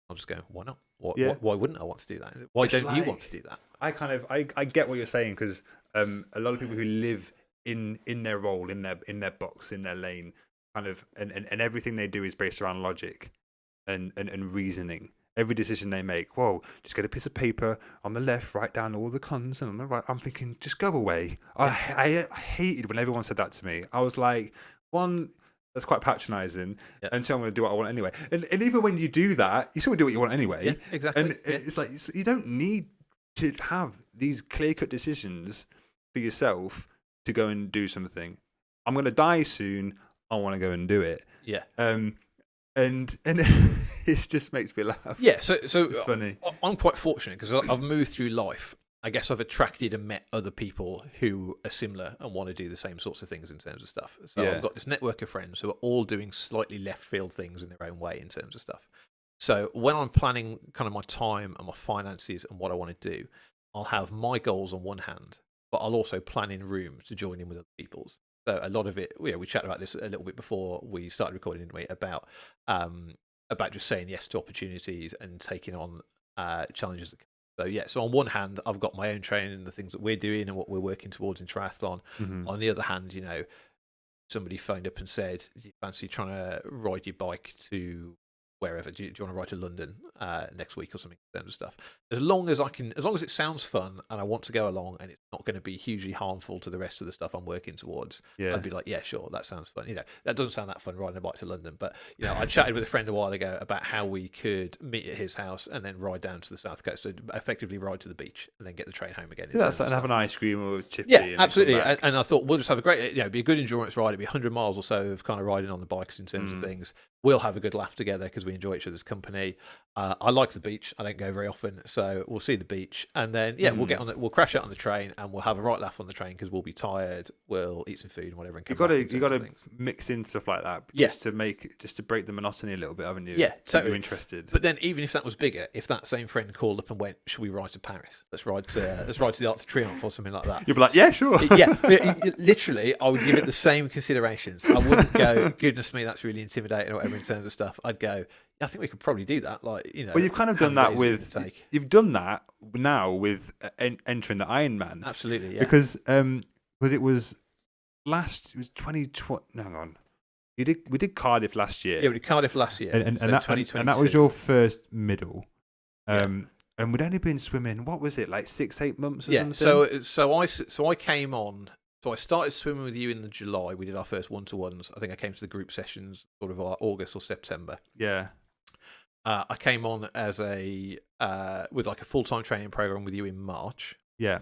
I'll just go, "Why not? Why wouldn't I want to do that? Why don't you want to do that?" I get what you're saying, because a lot of people who live in their role, in their box, in their lane, kind of, and everything they do is based around logic and reasoning. every decision they make, whoa, just get a piece of paper on the left, write down all the cons, and on the right, I'm thinking, just go away. I hated when everyone said that to me. I was like, one, that's quite patronising, and two, I'm going to do what I want anyway. And even when you do that, you still do what you want anyway. Yeah, exactly. And it's like, you don't need to have these clear-cut decisions for yourself to go and do something. I'm going to die soon. I want to go and do it. Yeah. And it just makes me laugh. Yeah, so it's funny. I'm quite fortunate because I've moved through life. I guess I've attracted and met other people who are similar and want to do the same sorts of things in terms of stuff. So I've got this network of friends who are all doing slightly left field things in their own way in terms of stuff. So when I'm planning kind of my time and my finances and what I want to do, I'll have my goals on one hand, but I'll also plan in room to join in with other people's. So a lot of it, we chatted about this a little bit before we started recording, didn't we? About just saying yes to opportunities and taking on challenges. So on one hand, I've got my own training and the things that we're doing and what we're working towards in triathlon. Mm-hmm. On the other hand, somebody phoned up and said, "Do you fancy trying to ride your bike to wherever? Do you want to ride to London next week or something?" In terms of stuff. As long as it sounds fun and I want to go along and it's not going to be hugely harmful to the rest of the stuff I'm working towards, I'd be like, yeah, sure, that sounds fun. That doesn't sound that fun riding a bike to London, but I chatted with a friend a while ago about how we could meet at his house and then ride down to the south coast, so effectively ride to the beach and then get the train home again. That's and have an ice cream or a chippy. Yeah, absolutely. And I thought we'll just have a great, it'd be a good endurance ride. It'd be 100 miles or so of kind of riding on the bikes in terms of things. We'll have a good laugh together because we enjoy each other's company. I like the beach. I don't go very often, so we'll see the beach, and then we'll crash out on the train, and we'll have a right laugh on the train because we'll be tired. We'll eat some food and whatever. And you got to mix in stuff like that, just to break the monotony a little bit, haven't you? Yeah, so you're interested. But then, even if that was bigger, if that same friend called up and went, "Should we ride to Paris? Let's ride to the Arc de Triomphe or something like that," you'd be like, "Yeah, sure." Yeah, literally, I would give it the same considerations. I wouldn't go, "Goodness me, that's really intimidating" or whatever in terms of stuff. I'd go, I think we could probably do that. Well, you've kind of done that you've done that now with entering the Ironman. Absolutely, yeah. Because it was 2020. Hang on, we did Cardiff last year. Yeah, we did Cardiff last year, and that was your first middle. And we'd only been swimming. What was it, like 6-8 months? Or something? So I came on. So I started swimming with you in July. We did our first one-to-ones. I think I came to the group sessions sort of August or September. Yeah. I came on as with like a full-time training program with you in March. Yeah.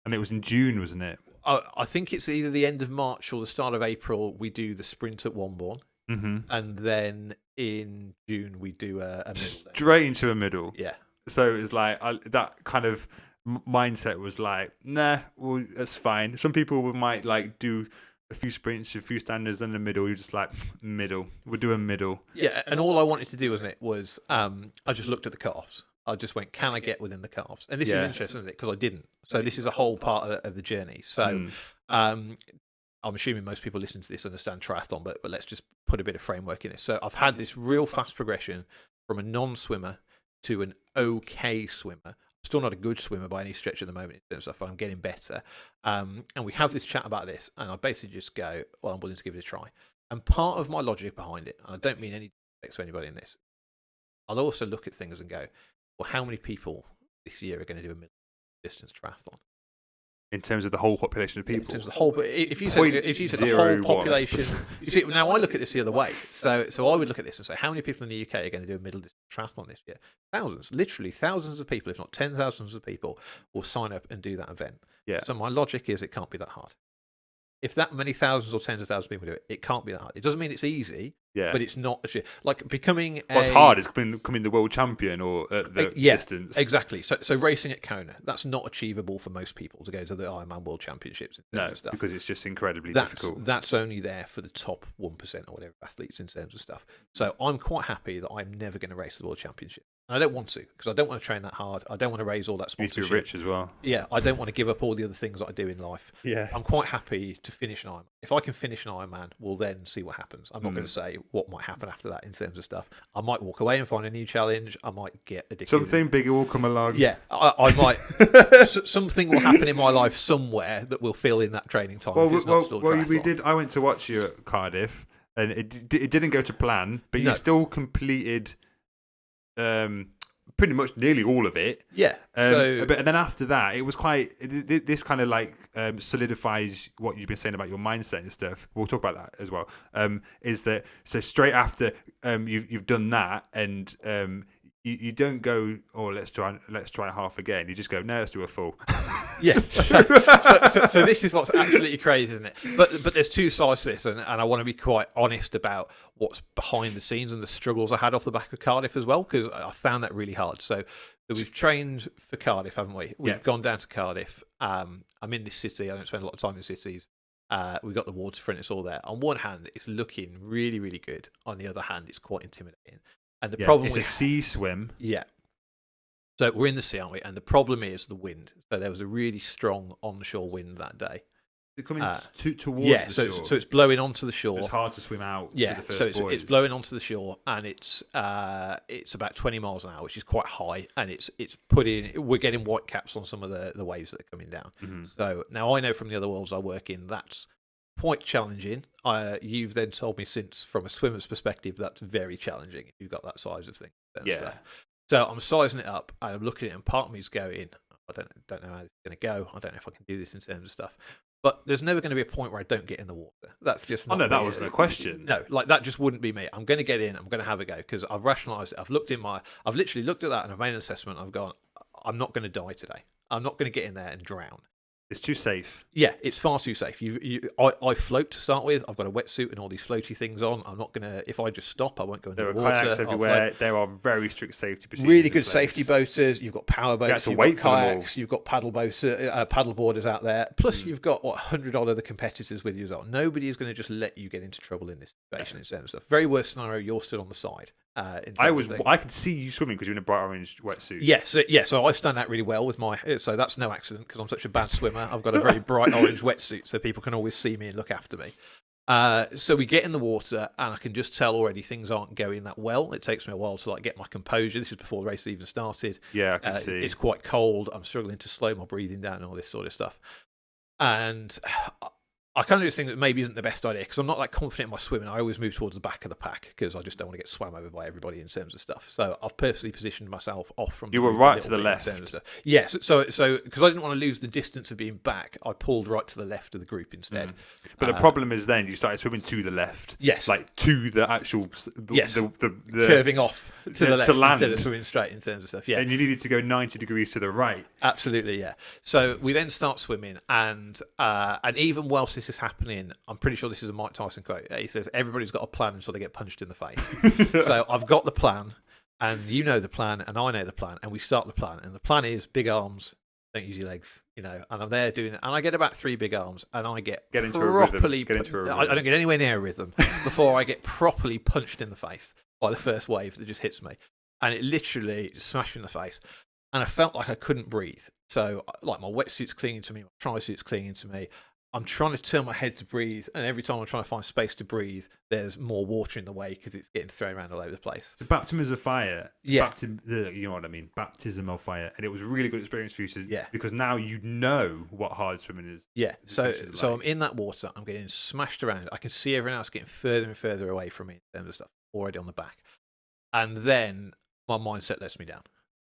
And it was in June, wasn't it? I think it's either the end of March or the start of April. We do the sprint at Wombourne. Mm-hmm. And then in June we do a middle straight into a middle. Yeah. So it was like that kind of mindset was like, nah, well, that's fine. Some people might like do a few sprints, a few standards, and the middle. You're just like, middle. We'll do a middle. Yeah, and all I wanted to do, was I just looked at the cut-offs. I just went, can I get within the cut-offs? And this is interesting, isn't it? Because I didn't. So this is a whole part of the journey. So I'm assuming most people listening to this understand triathlon, but let's just put a bit of framework in it. So I've had this real fast progression from a non-swimmer to an okay swimmer. Still not a good swimmer by any stretch at the moment in terms of stuff, but I'm getting better. And we have this chat about this, and I basically just go, well, I'm willing to give it a try. And part of my logic behind it, and I don't mean any disrespect to anybody in this, I'll also look at things and go, well, how many people this year are going to do a middle distance triathlon? In terms of the whole population of people? In terms of the whole, if you said the whole population, you see, now I look at this the other way. So I would look at this and say, how many people in the UK are going to do a middle distance triathlon this year? Thousands, literally thousands of people, if not 10,000s of people, will sign up and do that event. Yeah. So my logic is it can't be that hard. If that many thousands or tens of thousands of people do it, it can't be that hard. It doesn't mean it's easy, but it's not like becoming. What's hard is becoming the world champion or the distance. Exactly. So racing at Kona, that's not achievable for most people to go to the Ironman World Championships. And stuff. Because it's just incredibly difficult. That's only there for the top 1% or whatever athletes in terms of stuff. So I'm quite happy that I'm never going to race the World Championship. And I don't want to, because I don't want to train that hard. I don't want to raise all that sponsorship. You need to be rich as well. Yeah, I don't want to give up all the other things that I do in life. Yeah. I'm quite happy to finish an Ironman. If I can finish an Ironman, we'll then see what happens. I'm not going to say what might happen after that in terms of stuff. I might walk away and find a new challenge. I might get addicted. Something bigger will come along. Yeah, I might. Something will happen in my life somewhere that will fill in that training time. We did. I went to watch you at Cardiff, and it didn't go to plan, but you still completed pretty much nearly all of it. Yeah. But then after that, it was quite. This kind of like solidifies what you've been saying about your mindset and stuff. We'll talk about that as well. Is that so? Straight after you've done that, and you don't go, oh, let's try half again. You just go, no, let's do a full. Yes. So this is what's absolutely crazy, isn't it? But there's two sides to this, and I want to be quite honest about what's behind the scenes and the struggles I had off the back of Cardiff as well, because I found that really hard. So we've trained for Cardiff, haven't we? We've gone down to Cardiff. I'm in this city. I don't spend a lot of time in cities. We've got the waterfront. It's all there. On one hand, it's looking really, really good. On the other hand, it's quite intimidating. And the problem it's a sea swim. Yeah. So we're in the sea, aren't we? And the problem is the wind. So there was a really strong onshore wind that day. They're coming towards the shore. So it's blowing onto the shore. So it's hard to swim out to the first buoys. It's blowing onto the shore, and it's about 20 miles an hour, which is quite high, and we're getting white caps on some of the waves that are coming down. Mm-hmm. So now I know from the other worlds I work in, that's quite challenging. You've then told me since, from a swimmer's perspective, that's very challenging if you've got that size of thing. Stuff. So I'm sizing it up, and I'm looking at it, and part of me is going, I don't know how this is going to go. I don't know if I can do this in terms of stuff. But there's never going to be a point where I don't get in the water. That's just not. Oh no, that wasn't a question. No, like that just wouldn't be me. I'm going to get in. I'm going to have a go because I've rationalised it. I've literally looked at that and I've made an assessment. I've gone, I'm not going to die today. I'm not going to get in there and drown. It's too safe. Yeah, it's far too safe. I float to start with. I've got a wetsuit and all these floaty things on. I'm not gonna. If I just stop, I won't go into the water. There are kayaks everywhere. There are very strict safety procedures. Really good safety boaters. You've got power boats. You've got kayaks. You've got paddle boarders out there. Plus, you've got 100 odd other competitors with you as well. Nobody is going to just let you get into trouble in this situation. In terms of stuff. Very worst scenario, you're stood on the side. I could see you swimming because you're in a bright orange wetsuit. Yeah, so I stand out really well with my. So that's no accident because I'm such a bad swimmer. I've got a very bright orange wetsuit, so people can always see me and look after me. So we get in the water, and I can just tell already things aren't going that well. It takes me a while to get my composure. This is before the race even started. Yeah, I can see. It's quite cold. I'm struggling to slow my breathing down and all this sort of stuff. And I kind of just think that maybe isn't the best idea because I'm not confident in my swimming. I always move towards the back of the pack because I just don't want to get swam over by everybody in terms of stuff. So I've purposely positioned myself off from. You were right to the left. Yes, so because I didn't want to lose the distance of being back, I pulled right to the left of the group instead. But the problem is then you started swimming to the left. Yes, to the actual. The curving off to the left to land. instead of swimming straight in terms of stuff. Yeah, and you needed to go 90 degrees to the right. Absolutely, yeah. So we then start swimming, and even whilst this is happening, I'm pretty sure this is a Mike Tyson quote. He says, everybody's got a plan until they get punched in the face. So I've got the plan, and you know the plan, and I know the plan, and we start the plan. And the plan is big arms, don't use your legs, and I'm there doing it. And I get about 3 big arms, and I get into properly, a rhythm. I don't get anywhere near a rhythm before I get properly punched in the face by the first wave that just hits me. And it literally just smashed me in the face. And I felt like I couldn't breathe. So my wetsuit's clinging to me, my tri-suit's clinging to me. I'm trying to turn my head to breathe, and every time I'm trying to find space to breathe, there's more water in the way because it's getting thrown around all over the place. So baptism is a fire. Yeah. You know what I mean? Baptism of fire. And it was a really good experience for you yeah. because now you know what hard swimming is. Yeah. So I'm in that water. I'm getting smashed around. I can see everyone else getting further and further away from me in terms of stuff already on the back. And then my mindset lets me down.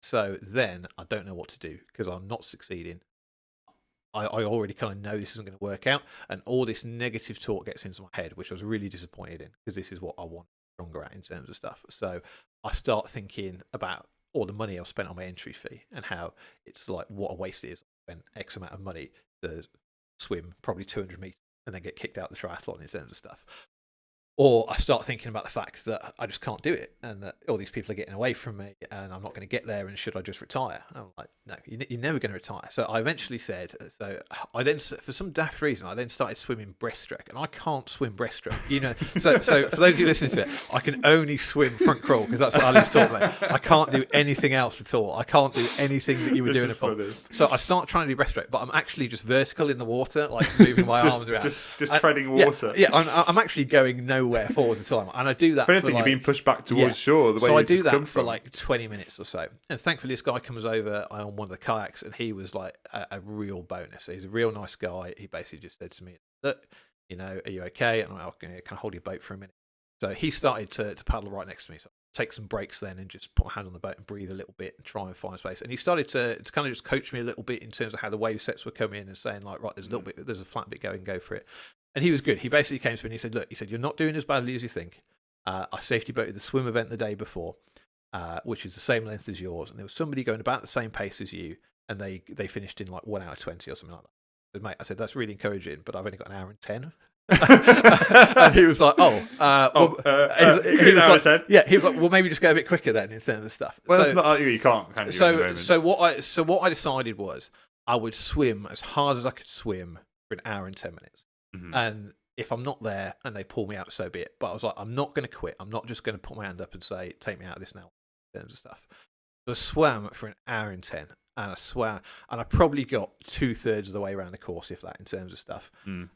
So then I don't know what to do because I'm not succeeding. I already kind of know this isn't going to work out, and all this negative talk gets into my head, which I was really disappointed in because this is what I want stronger at in terms of stuff. So I start thinking about all the money I've spent on my entry fee and how it's what a waste it is. I spent X amount of money to swim probably 200 meters and then get kicked out of the triathlon in terms of stuff. Or I start thinking about the fact that I just can't do it and that all these people are getting away from me and I'm not going to get there, and should I just retire? And I'm like, no, you're never going to retire. So I eventually said, I then, for some daft reason, I then started swimming breaststroke, and I can't swim breaststroke. So for those of you listening to it, I can only swim front crawl because that's what Ali's taught me. I can't do anything else at all. I can't do anything that you were doing. So I start trying to do breaststroke, but I'm actually just vertical in the water, moving my arms around. Just treading water. Yeah, I'm actually going nowhere forwards at all, and I do that. If anything, you're being pushed back towards shore. The way so I do that for 20 minutes or so, and thankfully this guy comes over on one of the kayaks, and he was a real bonus. He's a real nice guy. He basically just said to me, "Look, are you okay?" And I'm like, "Can I hold your boat for a minute?" So he started to paddle right next to me. So take some breaks then and just put my hand on the boat and breathe a little bit and try and find space. And he started to kind of just coach me a little bit in terms of how the wave sets were coming in and saying like, right, there's a flat bit going, go for it. And he was good. He basically came to me and he said, look, you're not doing as badly as you think. I safety boated the swim event the day before, which is the same length as yours. And there was somebody going about the same pace as you, and they finished in like 1 hour 20 or something like that. But, mate, I said, that's really encouraging, but I've only got 1 hour and 10. And he was like, he was like, well, maybe just go a bit quicker then in terms of stuff. Well, that's not you can't kind of do at the moment. So what I decided was I would swim as hard as I could swim for 1 hour and 10 minutes. Mhm. And if I'm not there and they pull me out, so be it. But I was like, I'm not going to quit. I'm not just going to put my hand up and say, take me out of this now in terms of stuff. So I swam for 1 hour and 10. And I swam, and I probably got 2/3 of the way around the course, if that, in terms of stuff. And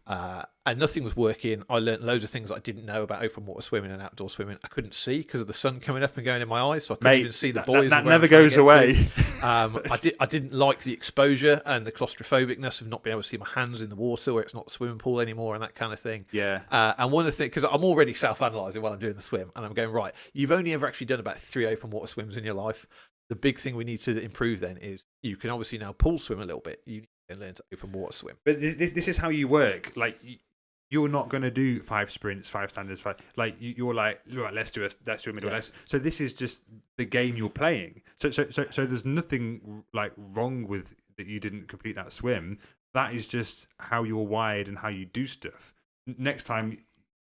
nothing was working. I learnt loads of things I didn't know about open water swimming and outdoor swimming. I couldn't see because of the sun coming up and going in my eyes, so I couldn't even see the boys. That never goes away. I didn't like the exposure and the claustrophobicness of not being able to see my hands in the water where it's not the swimming pool anymore and that kind of thing. Yeah. And one of the things, because I'm already self-analysing while I'm doing the swim, and I'm going, right, you've only ever actually done about 3 open water swims in your life. The big thing we need to improve then is you can obviously now pool swim a little bit. You need to learn to open water swim. But this is how you work. Like, you're not going to do 5 sprints, 5 standards, 5. Like, you're like, right, let's do a middle. Yeah. So this is just the game you're playing. So there's nothing like wrong with that you didn't complete that swim. That is just how you're wired and how you do stuff. Next time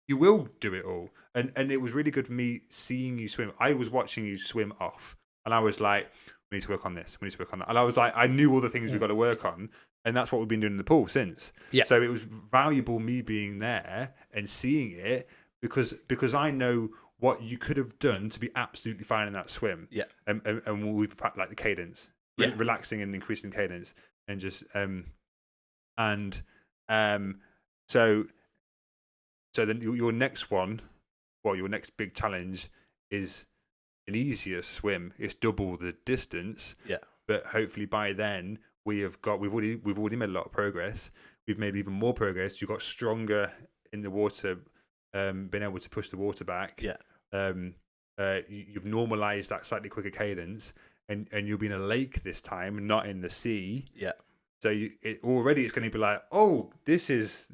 you will do it all. And it was really good for me seeing you swim. I was watching you swim off. And I was like, we need to work on this. We need to work on that. And I was like, I knew all the things we've got to work on. And that's what we've been doing in the pool since. Yeah. So it was valuable me being there and seeing it because I know what you could have done to be absolutely fine in that swim. Yeah. And we've like the cadence, relaxing and increasing cadence, and just so then your next one, well, your next big challenge is an easier swim. It's double the distance. Yeah. But hopefully by then we've already made a lot of progress. We've made even more progress. You got stronger in the water, been able to push the water back. Yeah. You've normalized that slightly quicker cadence, and you'll be in a lake this time, not in the sea. Yeah. So it's going to be like, oh, this is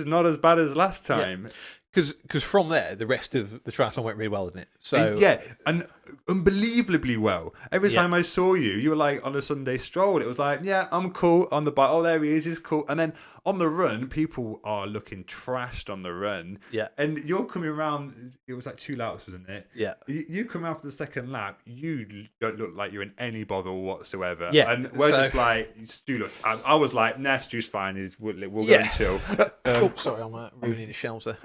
not as bad as last time. Because from there, the rest of the triathlon went really well, didn't it? So and unbelievably well. Every time I saw you, you were like on a Sunday stroll. It was like, yeah, I'm cool on the bike. Oh, there he is. He's cool. And then on the run, people are looking trashed on the run. Yeah. And you're coming around. It was like 2 laps, wasn't it? Yeah. You come out for the second lap. You don't look like you're in any bother whatsoever. Yeah. And we're just like, Stu looks. I was like, nah, Stu's fine. We'll go and chill. Sorry, I'm ruining the shelves there.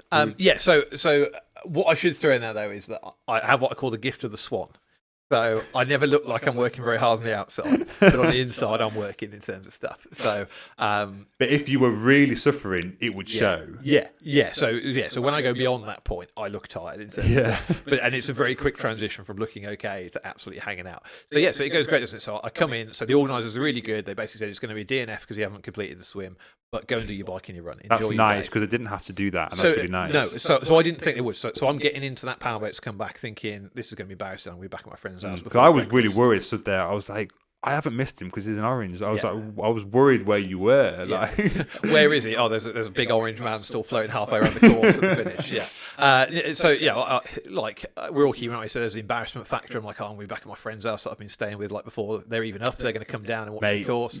So what I should throw in there though is that I have what I call the gift of the swan. So I never look like I'm working very hard on the outside, but on the inside I'm working in terms of stuff. So, but if you were really suffering, it would show. So when I go beyond that point, I look tired. In terms of, and it's a very quick transition from looking okay to absolutely hanging out. So it goes great, doesn't it? So I come in. So the organisers are really good. They basically said it's going to be a DNF because you haven't completed the swim, but go and do your bike and your run. Enjoy that's nice because I didn't have to do that, and that's really nice. No, so I didn't think it would. So I'm getting into that powerboat to come back, thinking this is going to be embarrassing. I'm going to be back at my friend's house. Because I was really worried. Stood there, I was like, I haven't missed him because he's an orange. I was like, I was worried where you were. Like, where is he? Oh, there's a big orange man still floating halfway around the course at the finish. We're all human. So there's the embarrassment factor. I'm like, I'm going to be back at my friend's house that I've been staying with. Like before they're even up, they're going to come down and watch the course.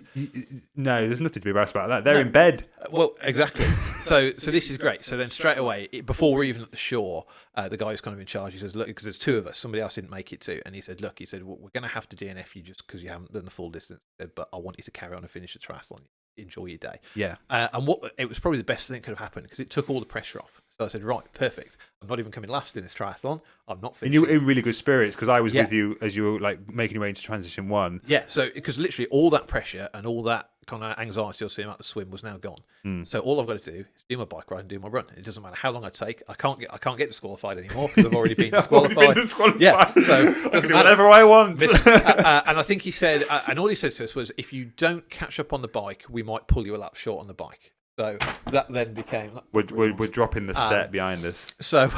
No, there's nothing to be embarrassed about that. They're in bed. Well, exactly. So this is great. So then straight away, before we're even at the shore, the guy who's kind of in charge, he says, look, because there's 2 of us, somebody else didn't make it too, and he said, look, well, we're going to have to DNF you just because you haven't done the full distance. He said, but I want you to carry on and finish the triathlon. Enjoy your day. Yeah. And it was probably the best thing that could have happened because it took all the pressure off. So I said, right, perfect. I'm not even coming last in this triathlon. I'm not finishing. And you were in really good spirits because I was with you as you were like making your way into transition 1. Yeah. So because literally all that pressure and all that kind of anxiety I was seeing about the swim was now gone. So all I've got to do is do my bike ride and do my run. It doesn't matter how long I take. I can't get disqualified anymore because I've already been disqualified. Yeah, so I can do whatever I want. And I think he said, and all he said to us was, if you don't catch up on the bike, we might pull you a lap short on the bike. So that then became we're dropping the set behind us. So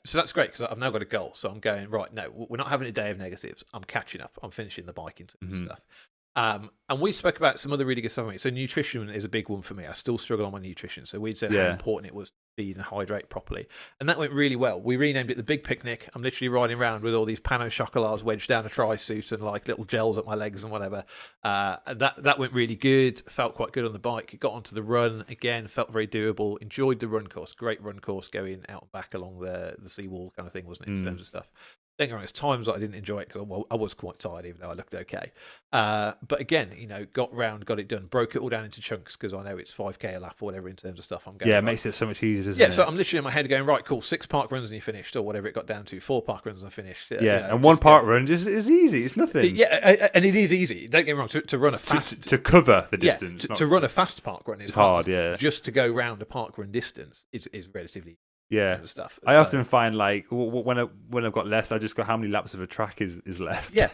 So that's great because I've now got a goal. So I'm going, right, no, we're not having a day of negatives. I'm catching up. I'm finishing the bike and stuff. And we spoke about some other really good stuff. So nutrition is a big one for me. I still struggle on my nutrition. So we'd said how important it was to feed and hydrate properly. And that went really well. We renamed it the Big Picnic. I'm literally riding around with all these Pano Chocolats wedged down a tri-suit and like little gels at my legs and whatever. And that went really good. Felt quite good on the bike. Got onto the run again. Felt very doable. Enjoyed the run course. Great run course going out and back along the seawall kind of thing, wasn't it, in terms of stuff. Don't get me wrong, there's times that I didn't enjoy it because I was quite tired, even though I looked okay. But again, got it done, broke it all down into chunks because I know it's 5k a lap or whatever in terms of stuff I'm going. Yeah, it makes it so much easier, doesn't it? So I'm literally in my head going, right, cool, 6 park runs and you finished, or whatever it got down to, 4 park runs and I finished. And one park run is easy. It's nothing. Yeah, and it is easy. Don't get me wrong, to run a fast... To cover the distance. To run a fast park run is hard, yeah. Just to go round a park run distance is relatively stuff. I often find like when I've got less, I just go how many laps of a track is left. And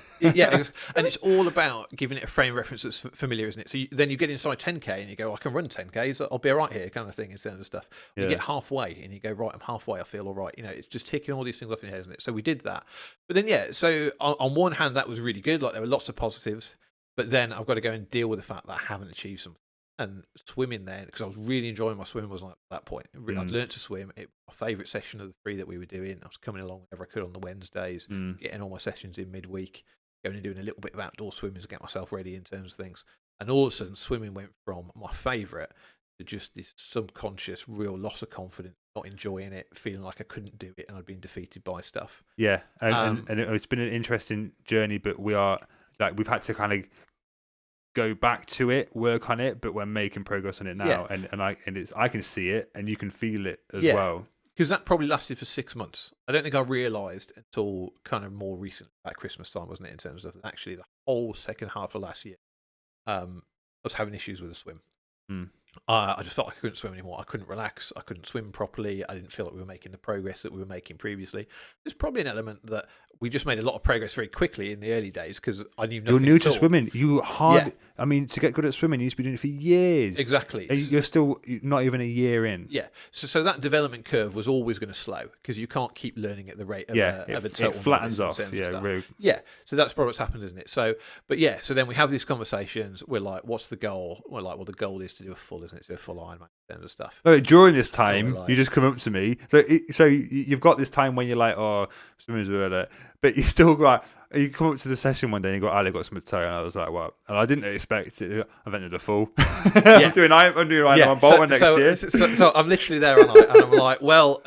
it's all about giving it a frame reference that's familiar, isn't it? So then you get inside 10k and you go, I can run 10k, so I'll be all right here, kind of thing in terms of stuff. You get halfway and you go, right, I'm halfway, I feel all right. It's just ticking all these things off in your head, isn't it? So we did that, but then so on one hand that was really good, like there were lots of positives, but then I've got to go and deal with the fact that I haven't achieved something. And swimming then, because I was really enjoying my swimming, was like at that point. I'd learned to swim. It was my favourite session of the 3 that we were doing. I was coming along whenever I could on the Wednesdays, getting all my sessions in midweek, going and doing a little bit of outdoor swimming to get myself ready in terms of things. And all of a sudden, swimming went from my favourite to just this subconscious, real loss of confidence, not enjoying it, feeling like I couldn't do it, and I'd been defeated by stuff. Yeah, and it's been an interesting journey, but we've had to kind of go back to it, work on it, but we're making progress on it now, and I can see it, and you can feel it as well. Because that probably lasted for 6 months. I don't think I realised until kind of more recent, at Christmas time, wasn't it? In terms of actually the whole second half of last year, I was having issues with the swim. I just felt like I couldn't swim anymore. I couldn't relax. I couldn't swim properly. I didn't feel like we were making the progress that we were making previously. There's probably an element that we just made a lot of progress very quickly in the early days because I knew nothing. You're new to swimming. I mean, to get good at swimming, you used to be doing it for years. Exactly. And you're still not even a year in. Yeah. So that development curve was always going to slow because you can't keep learning at the rate of a total. It flattens off. Yeah. So that's probably what's happened, isn't it? So then we have these conversations. We're like, what's the goal? We're like, well, the goal is to do a full, isn't it? To do a full Ironman in terms of stuff. During this time, you just come up to me. So you've got this time when you're like, oh, swimming's weird, but you still got. You come up to the session one day and you go, Ali, got some toe, and I was like, what? And I didn't expect it. I've entered a full. I'm doing Ironman Bolton next year. So I'm literally there, and I'm like, well,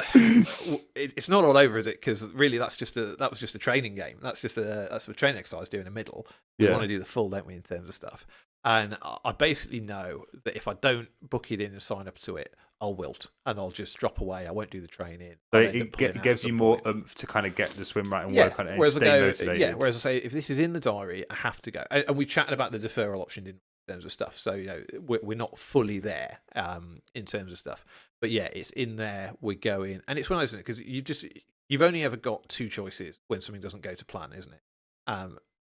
it's not all over, is it? Because really, that was just a training game. That's a training exercise doing a middle. We want to do the full, don't we, in terms of stuff? And I basically know that if I don't book it in and sign up to it, I'll wilt and I'll just drop away. I won't do the training. So it gives you more to kind of get the swim right and work on it and stay motivated. Whereas I say, if this is in the diary, I have to go. And we chatted about the deferral option in terms of stuff. So, we're not fully there in terms of stuff. But yeah, it's in there. We're going. And it's one of those, because you've only ever got 2 choices when something doesn't go to plan, isn't it?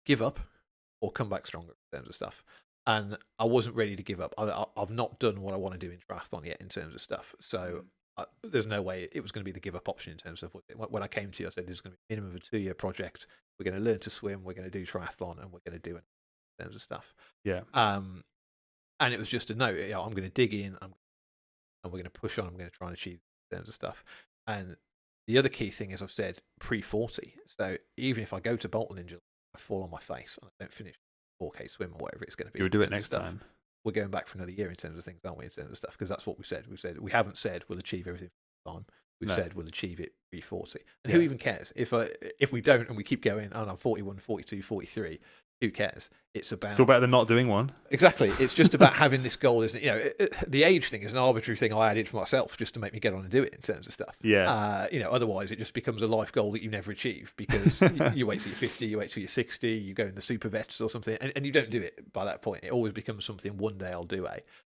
Give up or come back stronger in terms of stuff. And I wasn't ready to give up. I've not done what I want to do in triathlon yet in terms of stuff. So there's no way it was going to be the give up option in terms of when I came to you, I said there's going to be a minimum of a 2-year project. We're going to learn to swim. We're going to do triathlon, and we're going to do it in terms of stuff. Yeah. And it was just a no. I'm going to dig in, and we're going to push on. I'm going to try and achieve in terms of stuff. And the other key thing is I've said pre-40. So even if I go to Bolton in July, I fall on my face and I don't finish 4K swim or whatever it's going to be. You'll do it next time. We're going back for another year in terms of things, aren't we? In terms of stuff, because that's what we said. We haven't said we'll achieve everything for time. We've said we'll achieve it pre-40. And who even cares if we don't and we keep going? And I'm 41, 42, 43. Who cares? It's about still better than not doing one. Exactly. It's just about having this goal, isn't it? The age thing is an arbitrary thing I added for myself just to make me get on and do it in terms of stuff. Yeah. Otherwise it just becomes a life goal that you never achieve because you wait till you're 50, you wait till you're 60, you go in the super vets or something, and you don't do it by that point. It always becomes something one day I'll do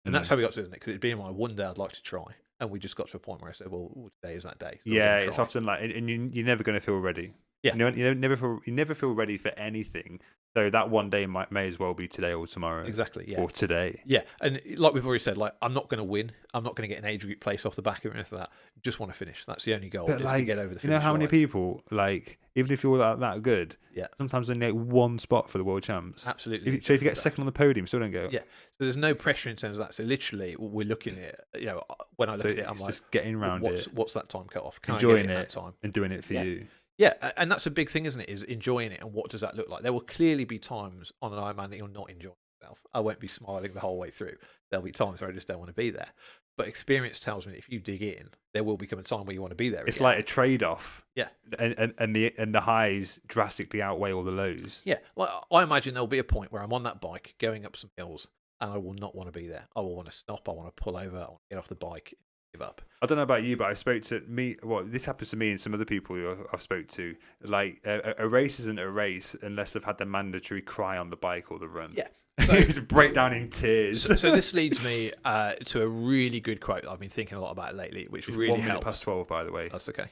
and that's how we got to it, because it'd been my one day I'd like to try. And we just got to a point where I said, well, today is that day. So it's often like, and you're never going to feel ready. Yeah. You never feel ready for anything. So that one day may as well be today or tomorrow. Exactly. Yeah. Or today. Yeah, and like we've already said, like I'm not going to win. I'm not going to get an age group place off the back of it or anything like that. Just want to finish. That's the only goal. But Is like, to get over the you finish know how many line. people, like, even if you're that good, Yeah, sometimes only get one spot for the world champs. absolutely. So if you get second on the podium, still don't go. Yeah, so there's no pressure in terms of that. So literally, we're looking at it. When I look at it, I'm like, just getting around it, what's that time cut off? Can enjoying I get it it at that time and doing it for you. Yeah, and that's a big thing, isn't it? Is enjoying it, and what does that look like? There will clearly be times on an Ironman that you're not enjoying yourself. I won't be smiling the whole way through. There'll be times where I just don't want to be there. But experience tells me that if you dig in, there will become a time where you want to be there. It's again. like a trade-off. Yeah, and the highs drastically outweigh all the lows. Yeah, like I imagine there'll be a point where I'm on that bike going up some hills, and I will not want to be there. I will want to stop. I want to pull over. I want to get off the bike. Give up. I don't know about you, but I spoke to me. Well, this happens to me and some other people who I've spoke to. Like a race isn't a race unless they've had the mandatory cry on the bike or the run. Yeah, so break down in tears. So this leads me to a really good quote that I've been thinking a lot about lately, which It's really 1 minute helps. past 12, by the way. That's okay.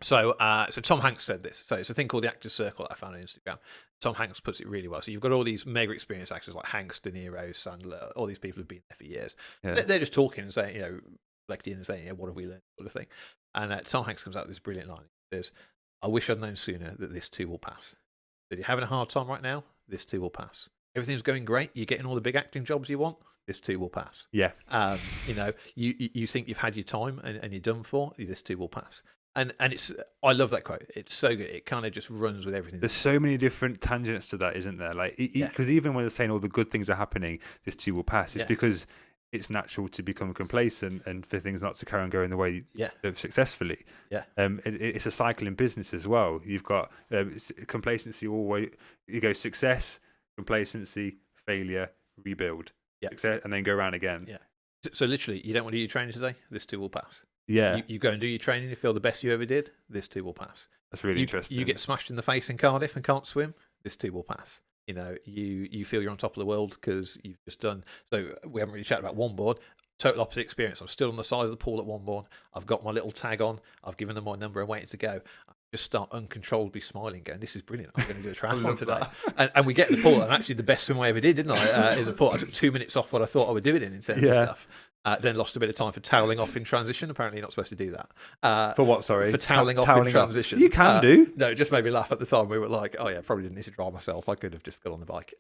So Tom Hanks said this. So it's a thing called the Actors Circle that I found on Instagram. Tom Hanks puts it really well. So you've got all these mega experienced actors like Hanks, De Niro, Sandler, all these people who've been there for years. Yeah. They're just talking and saying, reflecting and saying, what have we learned, sort of thing. And Tom Hanks comes out with this brilliant line. He says, "I wish I'd known sooner that this too will pass. That you're having a hard time right now, this too will pass. Everything's going great. You're getting all the big acting jobs you want. This too will pass. Yeah. You think you've had your time and you're done for. This too will pass." And I love that quote. It's so good. It kind of just runs with everything. There's so many different tangents to that, isn't there? Like, because even when they're saying all the good things are happening, this too will pass. It's because it's natural to become complacent and for things not to carry on going the way successfully. Yeah. It's a cycle in business as well. You've got complacency always. You go success, complacency, failure, rebuild, success, and then go around again. Yeah. So literally, you don't want to do your training today. This too will pass. Yeah. You go and do your training. You feel the best you ever did. This too will pass. That's really interesting. You get smashed in the face in Cardiff and can't swim. This too will pass. You feel you're on top of the world because you've just done. So we haven't really chatted about one board. Total opposite experience. I'm still on the side of the pool at one board. I've got my little tag on. I've given them my number and waiting to go. I just start uncontrollably smiling, going, "This is brilliant. I'm going to do a triathlon today." And we get in the pool, and actually the best swim I ever did, didn't I? In the pool, I took 2 minutes off what I thought I would do it in terms of stuff. Then lost a bit of time for toweling off in transition. Apparently, you're not supposed to do that. For what? Sorry, for toweling off in transition. You can do. No, it just made me laugh at the time. We were like, "Oh yeah, probably didn't need to dry myself. I could have just got on the bike."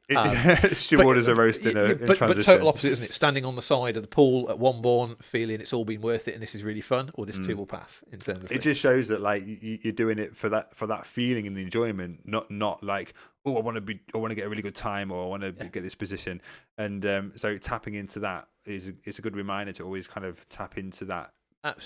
Stu Waters are roasting in transition. But total opposite, isn't it? Standing on the side of the pool at Womborne, feeling it's all been worth it, and this is really fun, or this too will pass. In terms of it just shows that like you're doing it for that feeling and the enjoyment, not like, oh, I want to get a really good time, or I want to get this position. And so tapping into that is a good reminder to always kind of tap into that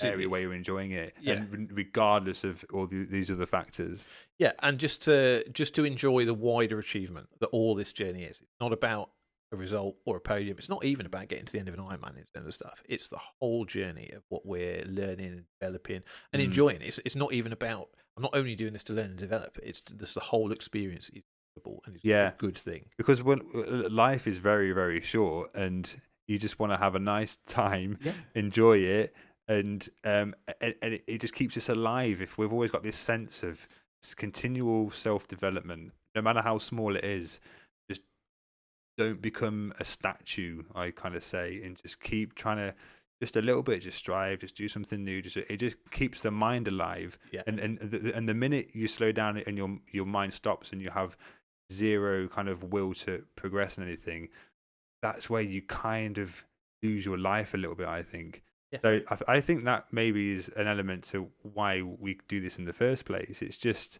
area where you're enjoying it, and regardless of all these other factors. Yeah, and just to enjoy the wider achievement that all this journey is. It's not about a result or a podium. It's not even about getting to the end of an Ironman in terms of stuff. It's the whole journey of what we're learning and developing and enjoying. It's not even about, I'm not only doing this to learn and develop. It's the whole experience is and it's a good thing. Because when life is very, very short, and you just want to have a nice time, enjoy it, and it just keeps us alive. If we've always got this sense of continual self-development, no matter how small it is, just don't become a statue, I kind of say, and just keep trying to, just a little bit, just strive, just do something new. It just keeps the mind alive. And the minute you slow down and your mind stops and you have zero kind of will to progress in anything, that's where you kind of lose your life a little bit, I think. So I think that maybe is an element to why we do this in the first place. It's just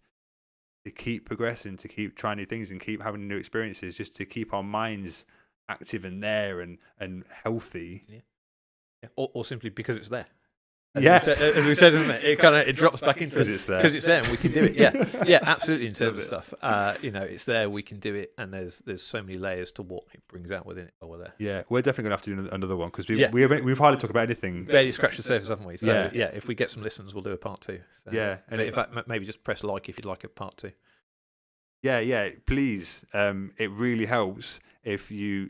to keep progressing, to keep trying new things and keep having new experiences, just to keep our minds active and there and healthy. Or simply because it's there. As we said, isn't it? It drops back into because it's there. Because it's there and we can do it. Yeah, absolutely. In terms of stuff, it's there. We can do it, and there's so many layers to what it brings out within it while we're there. Yeah, we're definitely gonna have to do another one because we've hardly talked about anything. Barely scratched the surface, haven't we? So if we get some listens, we'll do a part 2. So, and in fact, maybe just press like if you'd like a part 2. Yeah, please. It really helps if you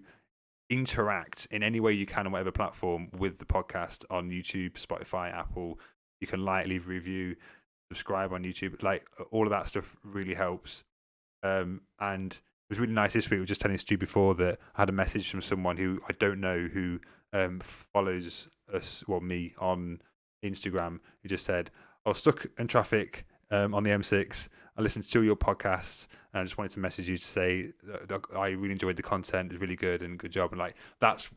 interact in any way you can on whatever platform with the podcast on YouTube, Spotify, Apple. You can like, leave a review, subscribe on YouTube. Like all of that stuff really helps. And it was really nice this week. I was just telling Stu before that I had a message from someone who I don't know who follows me on Instagram, who just said, I was stuck in traffic on the M6. I listened to two of your podcasts and I just wanted to message you to say that I really enjoyed the content. It was really good and good job. And like, that's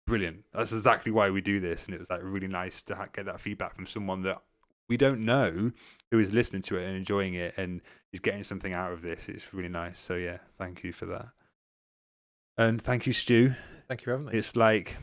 brilliant. That's exactly why we do this. And it was like really nice to get that feedback from someone that we don't know who is listening to it and enjoying it and is getting something out of this. It's really nice. So yeah, thank you for that. And thank you, Stu. Thank you for having me. It's like,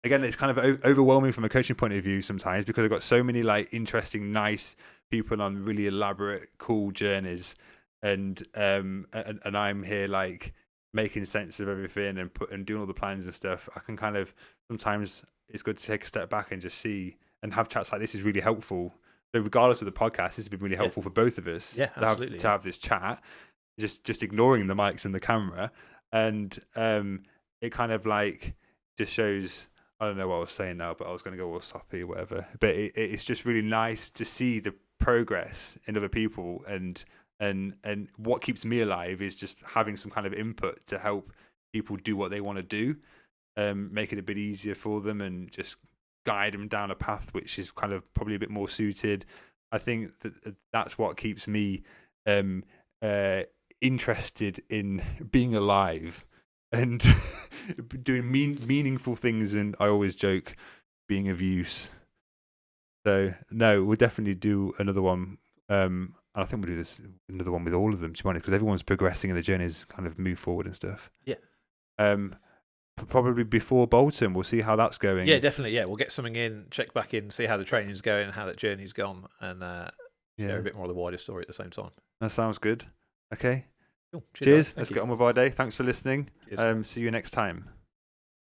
again, it's kind of overwhelming from a coaching point of view sometimes because I've got so many like interesting, nice people on really elaborate, cool journeys, and I'm here like making sense of everything and doing all the plans and stuff. I can kind of sometimes it's good to take a step back and just see and have chats like this is really helpful. So regardless of the podcast, this has been really helpful for both of us to have this chat. Just ignoring the mics and the camera, and it kind of like just shows. I don't know what I was saying now, but I was going to go all soppy or whatever. But it's just really nice to see the progress in other people, and what keeps me alive is just having some kind of input to help people do what they want to do, make it a bit easier for them, and just guide them down a path which is kind of probably a bit more suited. I think that's what keeps me interested in being alive and doing meaningful things, and I always joke being of use. So no, we'll definitely do another one. I think we'll do another one with all of them, to be honest, because everyone's progressing and the journeys kind of move forward and stuff. Yeah. Probably before Bolton, we'll see how that's going. Yeah, definitely. Yeah, we'll get something in, check back in, see how the training's going, how that journey's gone, and share a bit more of the wider story at the same time. That sounds good. Okay. Cool. Cheers. Let's get on with our day. Thanks for listening. Cheers. See you next time.